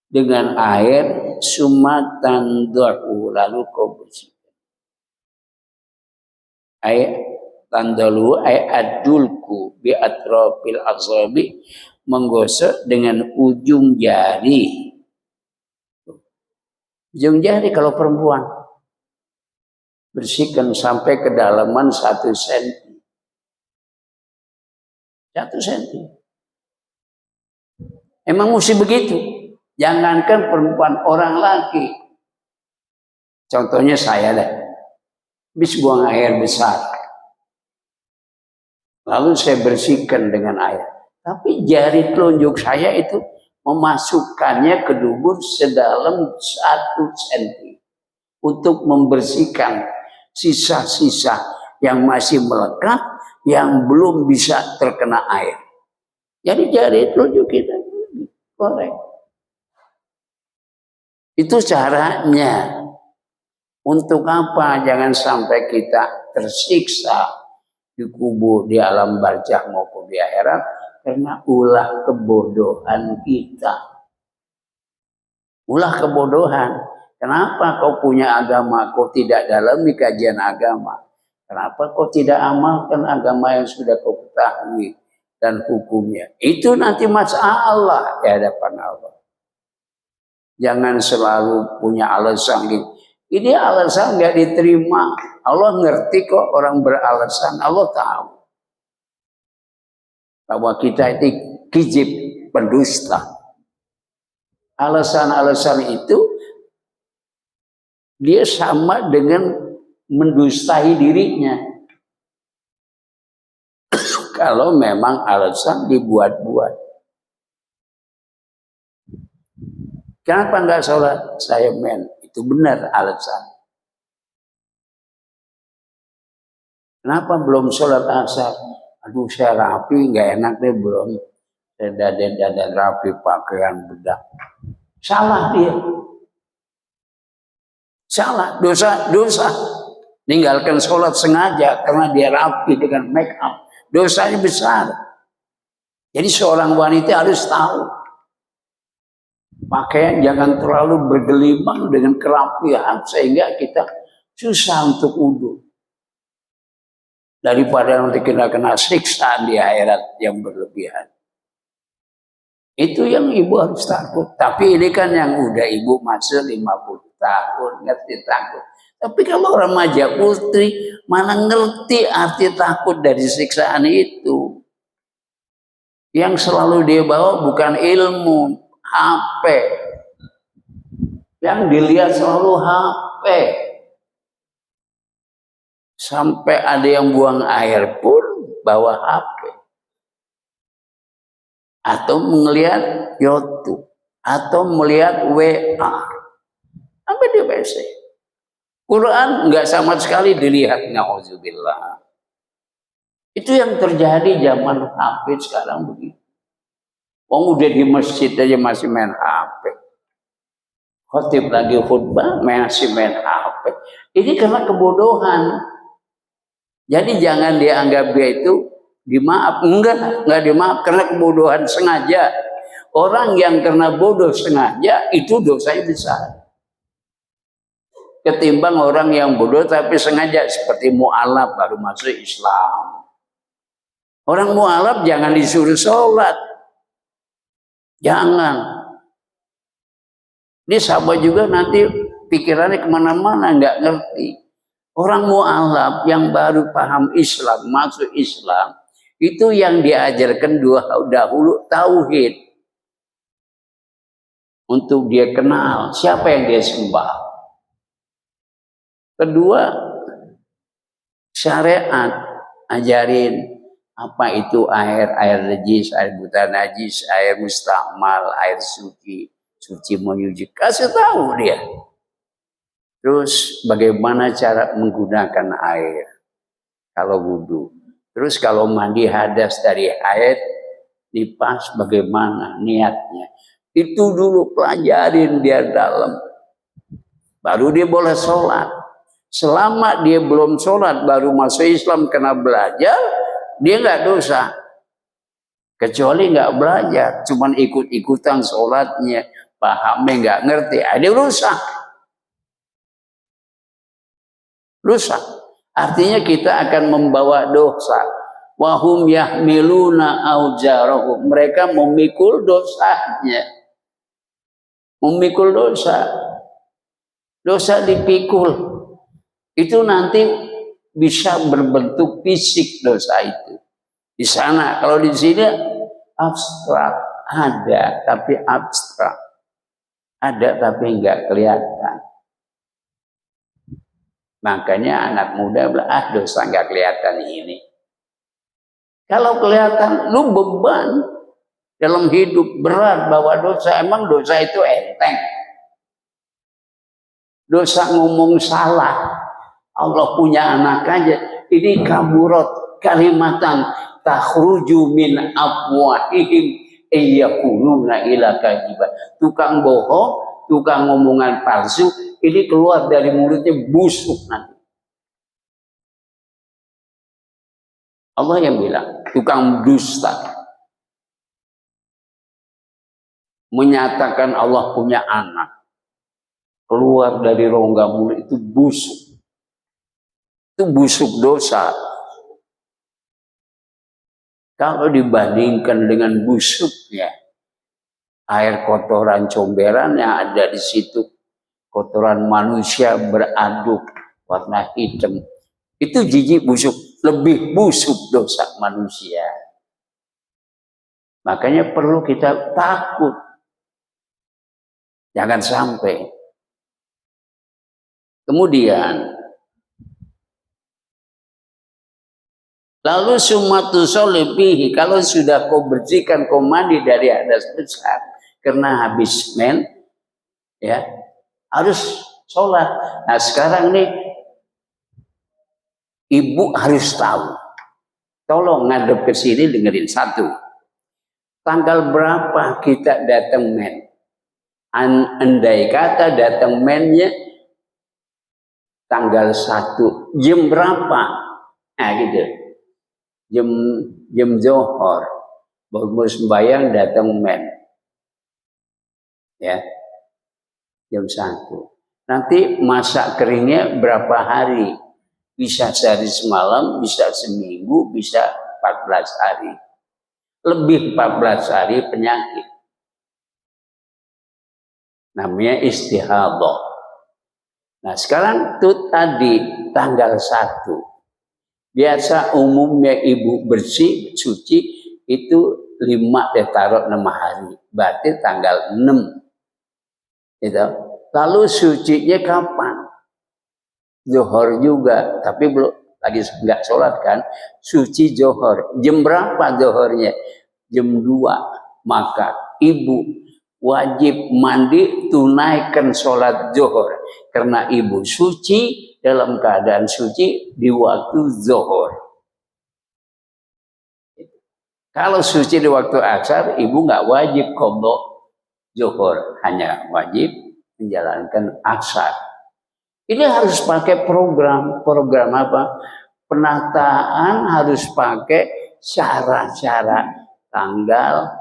S1: dengan air, summa tandahu, lalu kau bersihkan. Ay tandalu ay adulku bi atrafil asabi, menggosok dengan ujung jari. Ujung jari kalau perempuan. Bersihkan sampai kedalaman 1 senti. 1 senti. Emang mesti begitu. Jangankan perempuan, orang laki. Contohnya saya dah. Habis buang air besar. Lalu saya bersihkan dengan air. Tapi jari telunjuk saya itu memasukkannya ke dubur sedalam 1 senti. Untuk membersihkan sisa-sisa yang masih melekat, yang belum bisa terkena air. Jadi jari telunjuk kita korek. Itu caranya. Untuk apa? Jangan sampai kita tersiksa di kubur, di alam barzakh maupun di akhirat karena ulah kebodohan kita. Ulah kebodohan. Kenapa kau punya agama, kau tidak dalami kajian agama? Kenapa kau tidak amalkan agama yang sudah kau ketahui dan hukumnya? Itu nanti masalah di hadapan Allah. Jangan selalu punya alasan gitu. Ini alasan nggak diterima. Allah ngerti kok orang beralasan. Allah tahu bahwa kita itu kizib, pendusta. Alasan-alasan itu dia sama dengan mendustai dirinya. Kalau memang alasan dibuat-buat. Kenapa nggak sholat? Saya itu benar alasan. Kenapa belum sholat asar? Aduh saya rapi, nggak enak deh belum. Saya dadan rapi, pakaian bedak. Salah dia. Salah, dosa. Ninggalkan sholat sengaja karena dia rapi dengan make up. Dosanya besar. Jadi seorang wanita harus tahu. Pakaian jangan terlalu bergelimang dengan kerapian sehingga kita susah untuk wudhu. Daripada nanti kita kena siksaan di akhirat yang berlebihan. Itu yang ibu harus takut. Tapi ini kan yang udah ibu masuk 50 tahun, ngerti takut. Tapi kalau remaja putri, mana ngerti arti takut dari siksaan itu. Yang selalu dia bawa bukan ilmu, HP. Yang dilihat selalu HP. Sampai ada yang buang air pun bawa HP. atau melihat YouTube atau melihat WA sampai di WC. Quran nggak sama sekali dilihat, na'udzubillah. Itu yang terjadi zaman HP sekarang begitu. Oh, udah di masjid aja masih main HP. Khotib lagi khutbah masih main HP. Ini karena kebodohan. Jadi jangan dianggap dia itu dimaaf. Enggak dimaaf karena kebodohan sengaja. Orang yang kena bodoh sengaja itu dosanya besar. Ketimbang orang yang bodoh tapi sengaja seperti mu'alaf baru masuk Islam. Orang mu'alaf jangan disuruh sholat. Jangan. Ini sahabat juga nanti pikirannya kemana-mana, nggak ngerti. Orang mu'alaf yang baru paham Islam, masuk Islam, itu yang diajarkan dahulu tauhid. Untuk dia kenal siapa yang dia sembah. Kedua, syariat, ajarin apa itu air najis, air buta najis, air mustakmal, air suci menyuci. Kasih tahu dia. Terus bagaimana cara menggunakan air kalau wudhu. Terus kalau mandi hadas dari air, nipas bagaimana niatnya. Itu dulu pelajarin dia dalam. Baru dia boleh sholat. Selama dia belum sholat, baru masuk Islam kena belajar, dia nggak dosa. Kecuali nggak belajar, cuman ikut-ikutan sholatnya, pahamnya nggak ngerti, ada rusak. Rusak. Artinya kita akan membawa dosa. Wahum yahmiluna auzarahum. Mereka memikul dosanya. Memikul dosa. Dosa dipikul. Itu nanti bisa berbentuk fisik dosa itu. Di sana, kalau di sini abstrak, ada tapi abstrak. Ada tapi enggak kelihatan. Makanya anak muda bilang, dosa enggak kelihatan ini. Kalau kelihatan, lu beban dalam hidup berat bawa dosa. Emang dosa itu enteng. Dosa ngomong salah. Allah punya anak aja. Ini kaburat kalimatan takhruju min afwahihim iyaquluna ila kadiba. Tukang bohong, tukang ngomongan palsu, ini keluar dari mulutnya busuk nanti. Allah yang bilang, tukang dusta. Menyatakan Allah punya anak. Keluar dari rongga mulut itu busuk. Itu busuk dosa. Kalau dibandingkan dengan busuknya air kotoran comberan yang ada di situ, kotoran manusia beraduk warna hitam, itu jijik busuk, lebih busuk dosa manusia. Makanya perlu kita takut, jangan sampai. Kemudian lalu sumatu solibihi, kalau sudah kau bersihkan, kau mandi dari hadas besar karena habis men, ya harus sholat. Nah sekarang nih ibu harus tahu, tolong ngadep ke sini dengerin satu. Tanggal berapa kita datang men? Andai kata datang mennya tanggal 1, jam berapa? Nah gitu. Jam Zohor baru sembahyang datang men, ya jam 1. Nanti masak keringnya berapa hari? Bisa sehari semalam, bisa seminggu, bisa 14 hari. Lebih 14 hari penyakit. Namanya istihadah. Nah sekarang tuh tadi tanggal 1. Biasa umumnya ibu bersih, suci itu 5 ditaruh 6 hari. Berarti tanggal 6. Gitu. Lalu sucinya kapan? Zohor juga, tapi belum lagi nggak sholat kan? Suci Zohor. Jam berapa Zohornya? Jam 2. maka ibu wajib mandi tunaikan sholat zuhur. Karena ibu suci dalam keadaan suci di waktu zuhur. Kalau suci di waktu asar, ibu nggak wajib qadha zuhur, hanya wajib menjalankan asar. Ini harus pakai program apa? Penataan harus pakai cara-cara tanggal,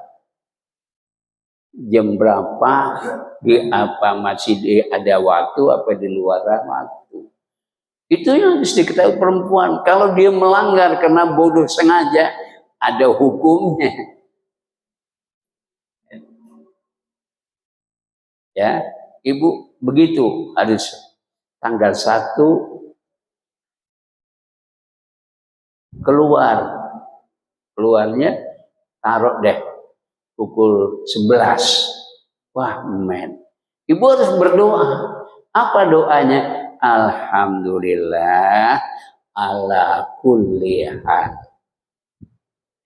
S1: jam berapa, di apa masih ada waktu apa di luar waktu. Itu yang harus diketahui perempuan. Kalau dia melanggar karena bodoh sengaja, ada hukumnya. Ya, ibu begitu harus tanggal 1 keluarnya taruh deh pukul 11. Wah, men. Ibu harus berdoa. Apa doanya? Alhamdulillah ala kulli hal.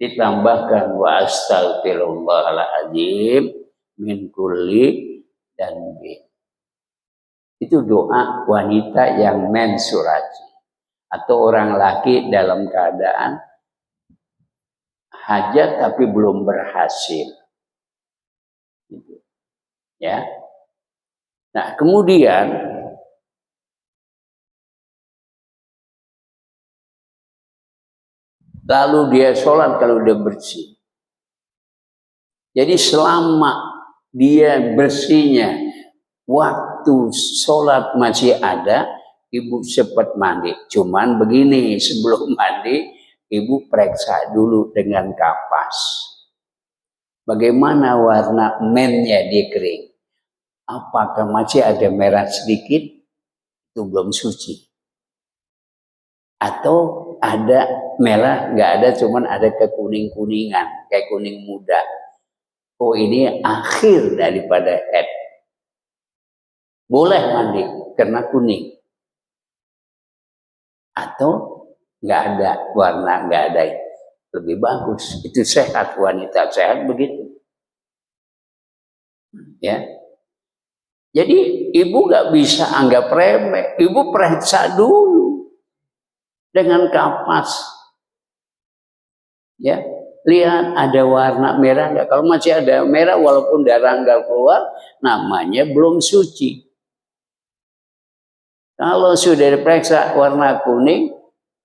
S1: Ditambahkan wa astaghfirullahaladzim min kulli dan bi. Itu doa wanita yang menstruasi atau orang laki dalam keadaan hajat tapi belum berhasil. Gitu. Ya. Nah, kemudian lalu dia sholat kalau udah bersih. Jadi selama dia bersihnya waktu sholat masih ada, ibu cepat mandi. Cuman begini, sebelum mandi ibu periksa dulu dengan kapas. Bagaimana warna mennya dia kering. Apakah masih ada merah sedikit? Itu belum suci. Atau ada merah, nggak ada, cuman ada kekuning-kuningan, kayak kuning muda. Oh, ini akhir daripada haid. Boleh mandi karena kuning. Atau nggak ada warna, nggak ada, lebih bagus. Itu sehat, wanita sehat begitu. Ya. Jadi ibu nggak bisa anggap remeh. Ibu periksa dulu dengan kapas. Ya, lihat ada warna merah nggak? Kalau masih ada merah walaupun darah nggak keluar, namanya belum suci. Kalau sudah diperiksa warna kuning,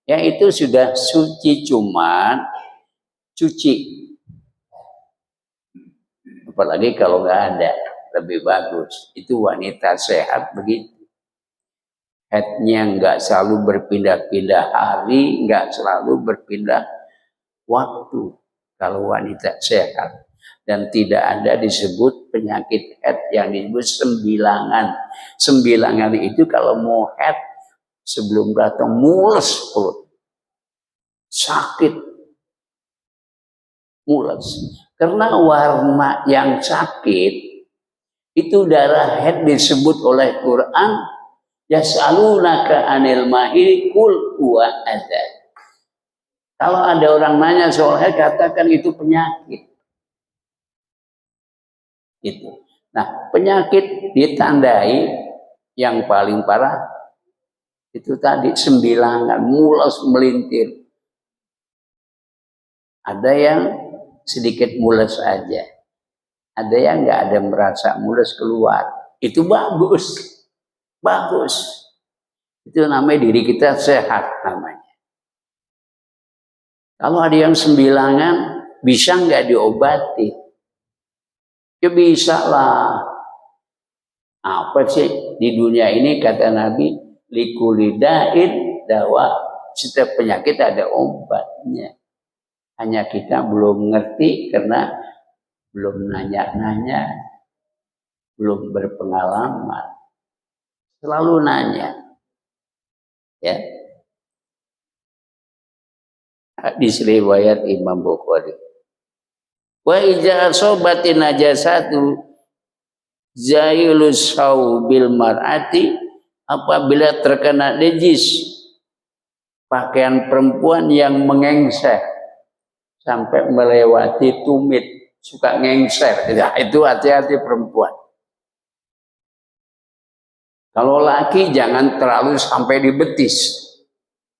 S1: ya itu sudah suci, cuman cuci. Apalagi kalau nggak ada, lebih bagus. Itu wanita sehat begitu. Haidnya nggak selalu berpindah-pindah hari, nggak selalu berpindah waktu. Kalau wanita sehat. Dan tidak ada disebut penyakit haid yang disebut sembilangan. Sembilangan itu kalau mau haid sebelum datang mules perut. Sakit. Mules. Karena warna yang sakit itu darah haid disebut oleh Quran yas'alunaka anil mahi kul huwa adzan. Kalau ada orang nanya soal haid, katakan itu penyakit. Itu. Nah, penyakit ditandai yang paling parah itu tadi sembilangan, mules melintir. Ada yang sedikit mules aja. Ada yang nggak ada merasa mules keluar. Itu bagus. Bagus. Itu namanya diri kita sehat namanya. Kalau ada yang sembilangan, bisa nggak diobati? Ya bisa lah. Apa sih di dunia ini kata Nabi, likulidain dawa. Setiap penyakit ada obatnya. Hanya kita belum ngerti karena belum nanya-nanya, belum berpengalaman. Selalu nanya. Ya. Hadis riwayat Imam Bukhari. Wa idza asabatin najasatu zailus saubil mar'ati, apabila terkena najis pakaian perempuan yang mengengseh sampai melewati tumit. suka ngengser. Ya, itu hati-hati perempuan. Kalau laki jangan terlalu sampai di betis.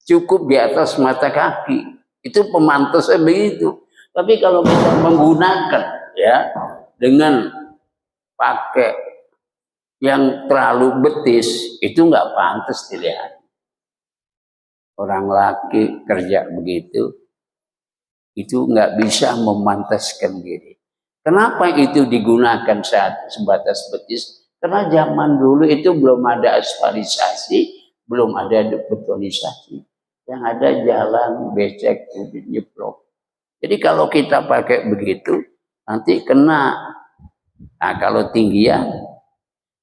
S1: Cukup di atas mata kaki. Itu pemantasnya begitu. Tapi kalau kita menggunakan ya dengan pakai yang terlalu betis, itu nggak pantas dilihat. Orang laki kerja begitu, itu nggak bisa memantaskan diri. Kenapa itu digunakan saat sebatas betis? Karena zaman dulu itu belum ada asfalisasi, belum ada betonisasi. Yang ada jalan becek, nyeplok. Jadi kalau kita pakai begitu, nanti kena. Nah kalau tinggian,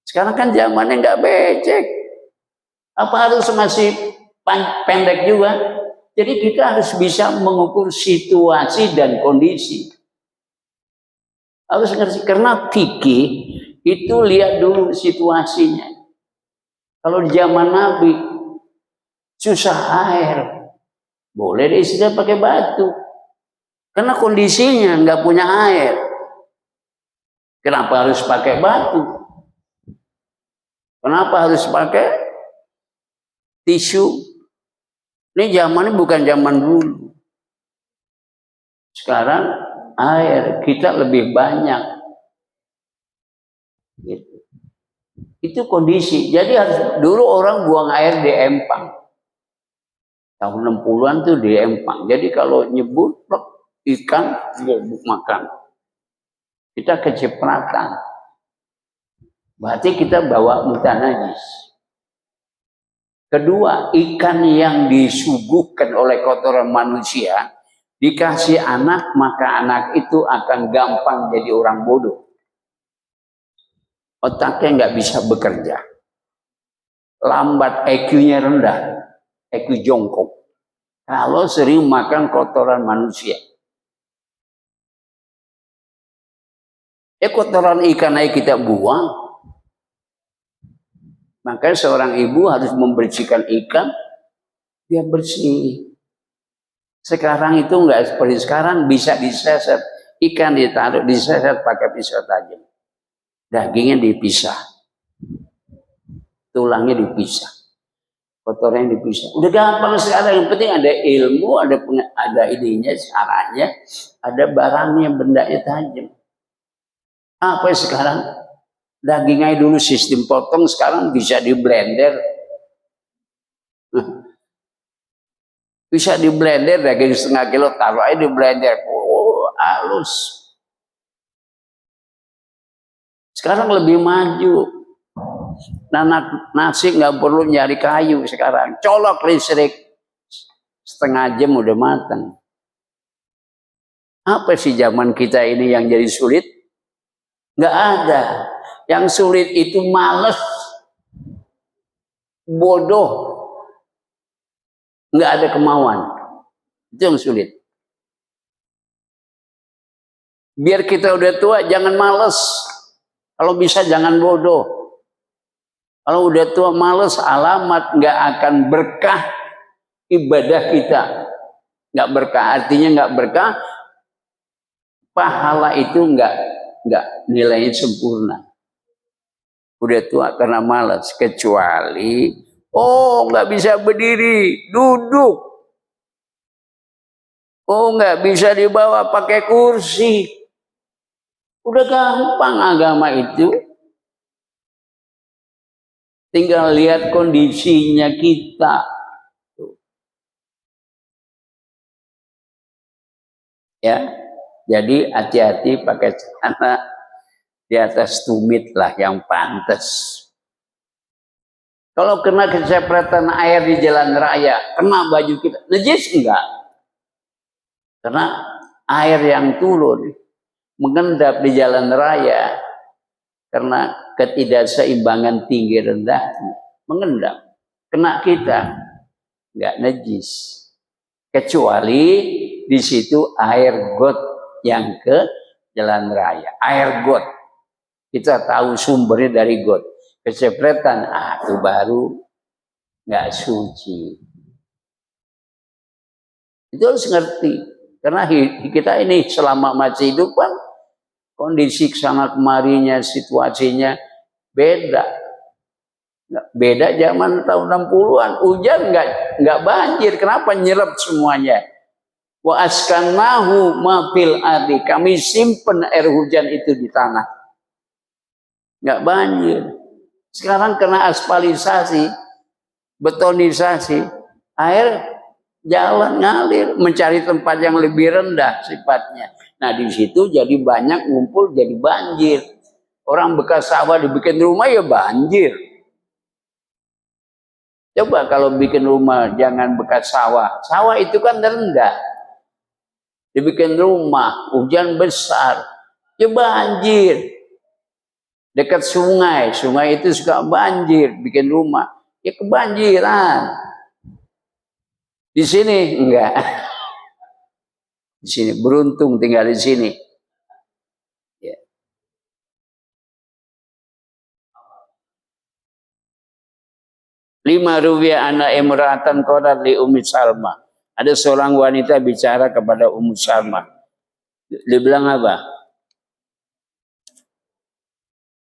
S1: sekarang kan zamannya nggak becek. Apa harus masih pendek juga? Jadi kita harus bisa mengukur situasi dan kondisi. Harus ngerti, karena fikih itu lihat dulu situasinya. Kalau di zaman Nabi susah air, boleh diisi pakai batu. Karena kondisinya nggak punya air. Kenapa harus pakai batu? Kenapa harus pakai tisu? Ini zamannya bukan zaman dulu. Sekarang air kita lebih banyak. Gitu. Itu kondisi. Jadi harus dulu orang buang air di empang. Tahun 60-an tuh di empang. Jadi kalau nyebut ikan bobok makan. Kita kecipratan. Berarti kita bawa mutan najis. Kedua, ikan yang disuguhkan oleh kotoran manusia dikasih anak, maka anak itu akan gampang jadi orang bodoh. Otaknya nggak bisa bekerja. Lambat, IQ-nya rendah. IQ jongkok. Kalau sering makan kotoran manusia. Kotoran ikan aja kita buang. Makanya seorang ibu harus membersihkan ikan biar bersih. Sekarang itu nggak seperti sekarang, bisa diseset. Ikan ditaruh, diseset pakai pisau tajam. Dagingnya dipisah. Tulangnya dipisah. Kotorannya dipisah. Udah gampang sekarang. Yang penting ada ilmu, ada idenya, caranya, ada barangnya, bendanya tajam. Apa sekarang? Dagingnya dulu sistem potong, sekarang bisa di blender. Bisa di blender, daging setengah kilo taruh aja di blender. Oh, halus. Sekarang lebih maju. Nasi nggak perlu nyari kayu sekarang. Colok listrik. Setengah jam udah matang. Apa sih zaman kita ini yang jadi sulit? Nggak ada. Yang sulit itu males, bodoh, nggak ada kemauan. Itu yang sulit. Biar kita udah tua, jangan males. Kalau bisa jangan bodoh. Kalau udah tua males, alamat nggak akan berkah ibadah kita. Nggak berkah, artinya nggak berkah. Pahala itu nggak nilainya sempurna. Udah tua karena malas, kecuali nggak bisa berdiri, duduk. Nggak bisa dibawa pakai kursi. Udah gampang agama itu. Tinggal lihat kondisinya kita. Ya, jadi hati-hati pakai celana di atas tumit lah yang pantas. Kalau kena kecepretan air di jalan raya, kena baju kita, najis enggak? Karena air yang turun mengendap di jalan raya karena ketidakseimbangan tinggi rendah mengendap, kena kita enggak najis. Kecuali di situ air got yang ke jalan raya, air got. Kita tahu sumbernya dari got. Kecepretan, itu baru nggak suci. Itu harus ngerti. Karena kita ini selama masih hidup kan Kondisi sana kemarinya, situasinya beda. Beda zaman tahun 60-an, hujan nggak banjir. Kenapa? Nyerap semuanya. Wa askannahu ma fil ardi. Kami simpen air hujan itu di tanah. Nggak banjir. Sekarang kena aspalisasi, betonisasi, air jalan ngalir, mencari tempat yang lebih rendah sifatnya. Nah di situ jadi banyak ngumpul, jadi banjir. Orang bekas sawah dibikin rumah ya banjir. Coba kalau bikin rumah jangan bekas sawah. Sawah itu kan rendah. Dibikin rumah, hujan besar, ya banjir. Dekat sungai, sungai itu suka banjir, bikin rumah, ya kebanjiran. Di sini enggak. Di sini beruntung tinggal di sini. Ya. Lima ruwiya anak imra'atan qalat li Ummi Salma. Ada seorang wanita bicara kepada Ummu Salma. Dia bilang apa?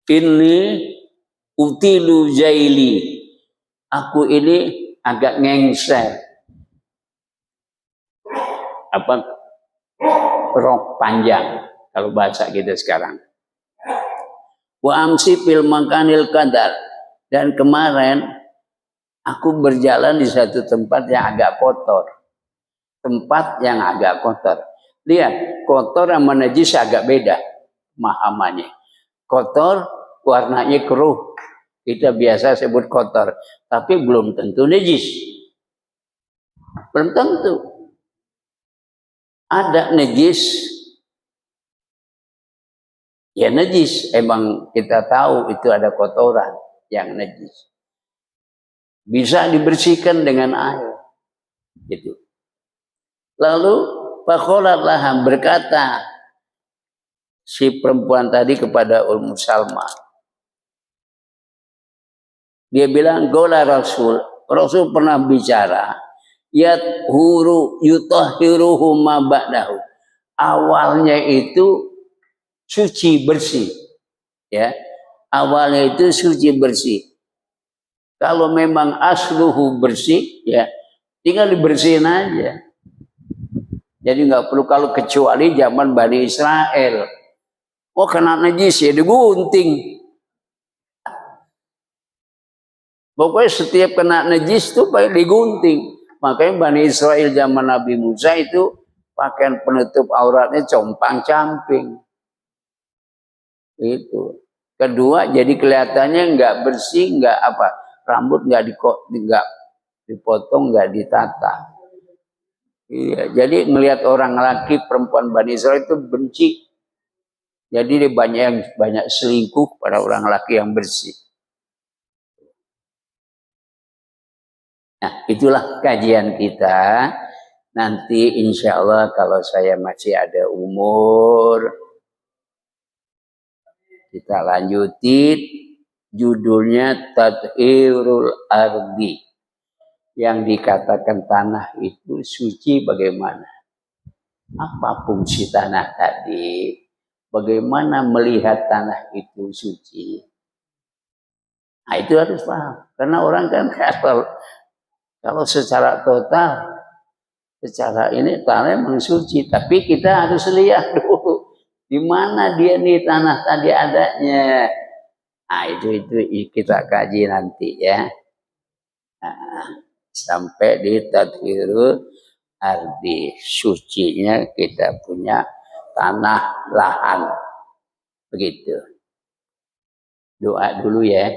S1: Ini utilu jaili. Aku ini agak ngengser. Apa? Rok panjang. Kalau bahasa kita sekarang. Wa amsi fil makanil qadar. Dan kemarin aku berjalan di satu tempat yang agak kotor. Tempat yang agak kotor. Lihat, kotor sama najis agak beda pemahamannya. Kotor warnanya keruh. Kita biasa sebut kotor. Tapi belum tentu najis. Belum tentu. Ada najis. Ya najis. Emang kita tahu itu ada kotoran yang najis. Bisa dibersihkan dengan air. Gitu. Lalu faqalat laha, berkata si perempuan tadi kepada Ummu Salma. Dia bilang, gola Rasul. Rasul pernah bicara, yathuru yutahhiruhu ma ba'dahu. Awalnya itu suci bersih. Ya. Awalnya itu suci bersih. Kalau memang asluhu bersih, ya tinggal dibersihin aja. Jadi nggak perlu, kalau kecuali zaman Bani Israel. Oh kena najis ya digunting. Pokoknya setiap kena najis itu pakai digunting. Makanya Bani Israel zaman Nabi Musa itu pakaian penutup auratnya compang-camping. Itu. Kedua, jadi kelihatannya nggak bersih, nggak apa, rambut nggak dipotong, nggak ditata. Iya, jadi melihat orang laki perempuan Bani Israel itu benci. Jadi dia banyak selingkuh pada orang laki yang bersih. Nah, itulah kajian kita. Nanti insya Allah kalau saya masih ada umur, kita lanjutin judulnya Tathirul Ardi. Yang dikatakan tanah itu suci bagaimana? Apa fungsi tanah tadi? Bagaimana melihat tanah itu suci? Nah itu harus paham. Karena orang kan kalau secara total, secara ini tanah memang suci. Tapi kita harus lihat dulu di mana dia nih tanah tadi adanya. Nah itu kita kaji nanti ya. Nah, sampai di Tathirul Ardi, sucinya kita punya tanah lahan. Begitu. Doa dulu ya.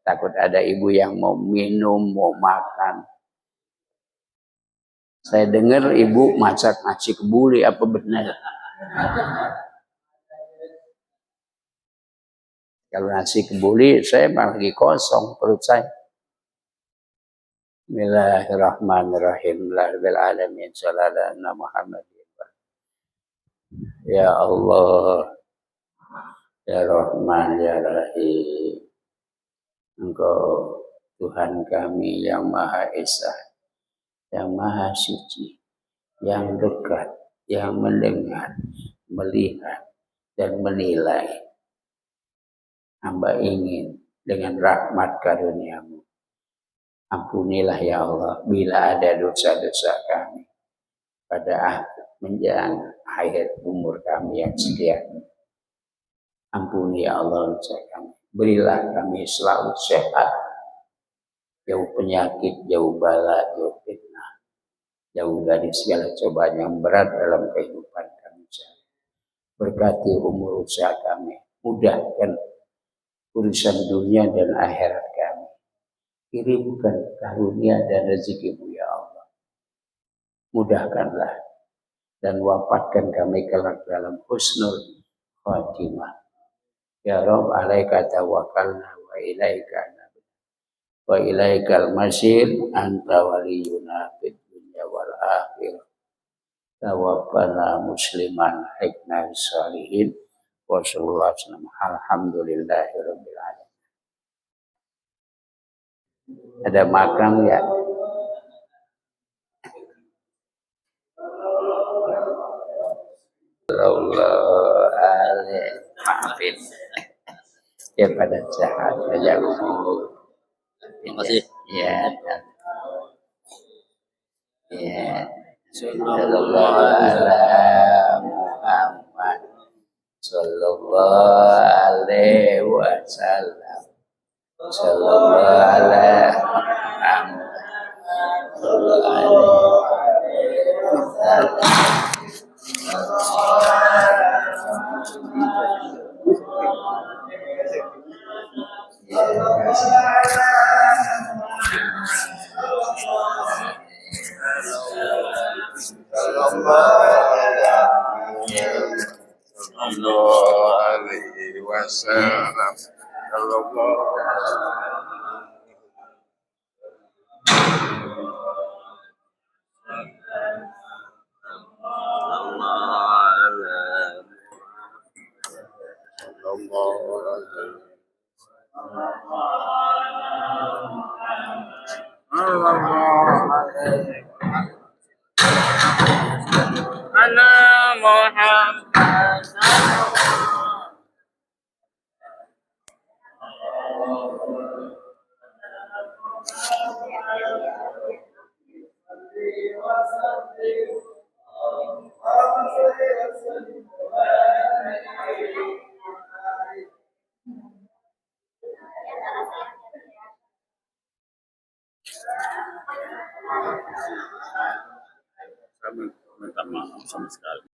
S1: Takut ada ibu yang mau minum, mau makan. Saya dengar ibu masak nasi kebuli, apa benar? Kalau nasi kebuli saya malah lagi kosong perut saya. Bismillahirrahmanirrahim. Rabbil alamin. Sallallahu alaihi Muhammad. Ya Allah, ya Rahman, ya Rahim. Engkau Tuhan kami yang Maha Esa, yang Maha Suci, yang dekat, yang mendengar, melihat, dan menilai. Hamba ingin dengan rahmat karuniamu, ampunilah ya Allah bila ada dosa-dosa kami pada menjelang akhir umur kami yang sekian. Ampuni ya Allah dosa kami. Berilah kami selalu sehat, jauh penyakit, jauh bala, jauh fitnah, jauh dari segala cobaan yang berat dalam kehidupan kami. Berkati umur usaha kami, mudahkan urusan dunia dan akhirat kami. Kirimkan karunia dan rezekimu ya Allah. Mudahkanlah dan wafatkan kami kelak dalam husnul khatimah. Ya Rabb, alaika tawakkalna wa ilaika nabiyyu wa ilaikal masir, anta waliyuna fid dunya wal akhirah. Tawaffana musliman hikna salihin wa sallallahu alaihi wasallam. Alhamdulillahirabbil alamin. Ada makam ya? Allah alaihi maafin. Ya pada sehat saja umur.
S2: Terima kasih.
S1: Ya. Ya. Sallallahu ala Muhammad sallallahu alaihi wasallam. Sallallahu ala Muhammad sallallahu alaihi wasallam.
S3: Sallallahu alaihi wasallam. Sallallahu
S2: Saya minta maaf sama sekali.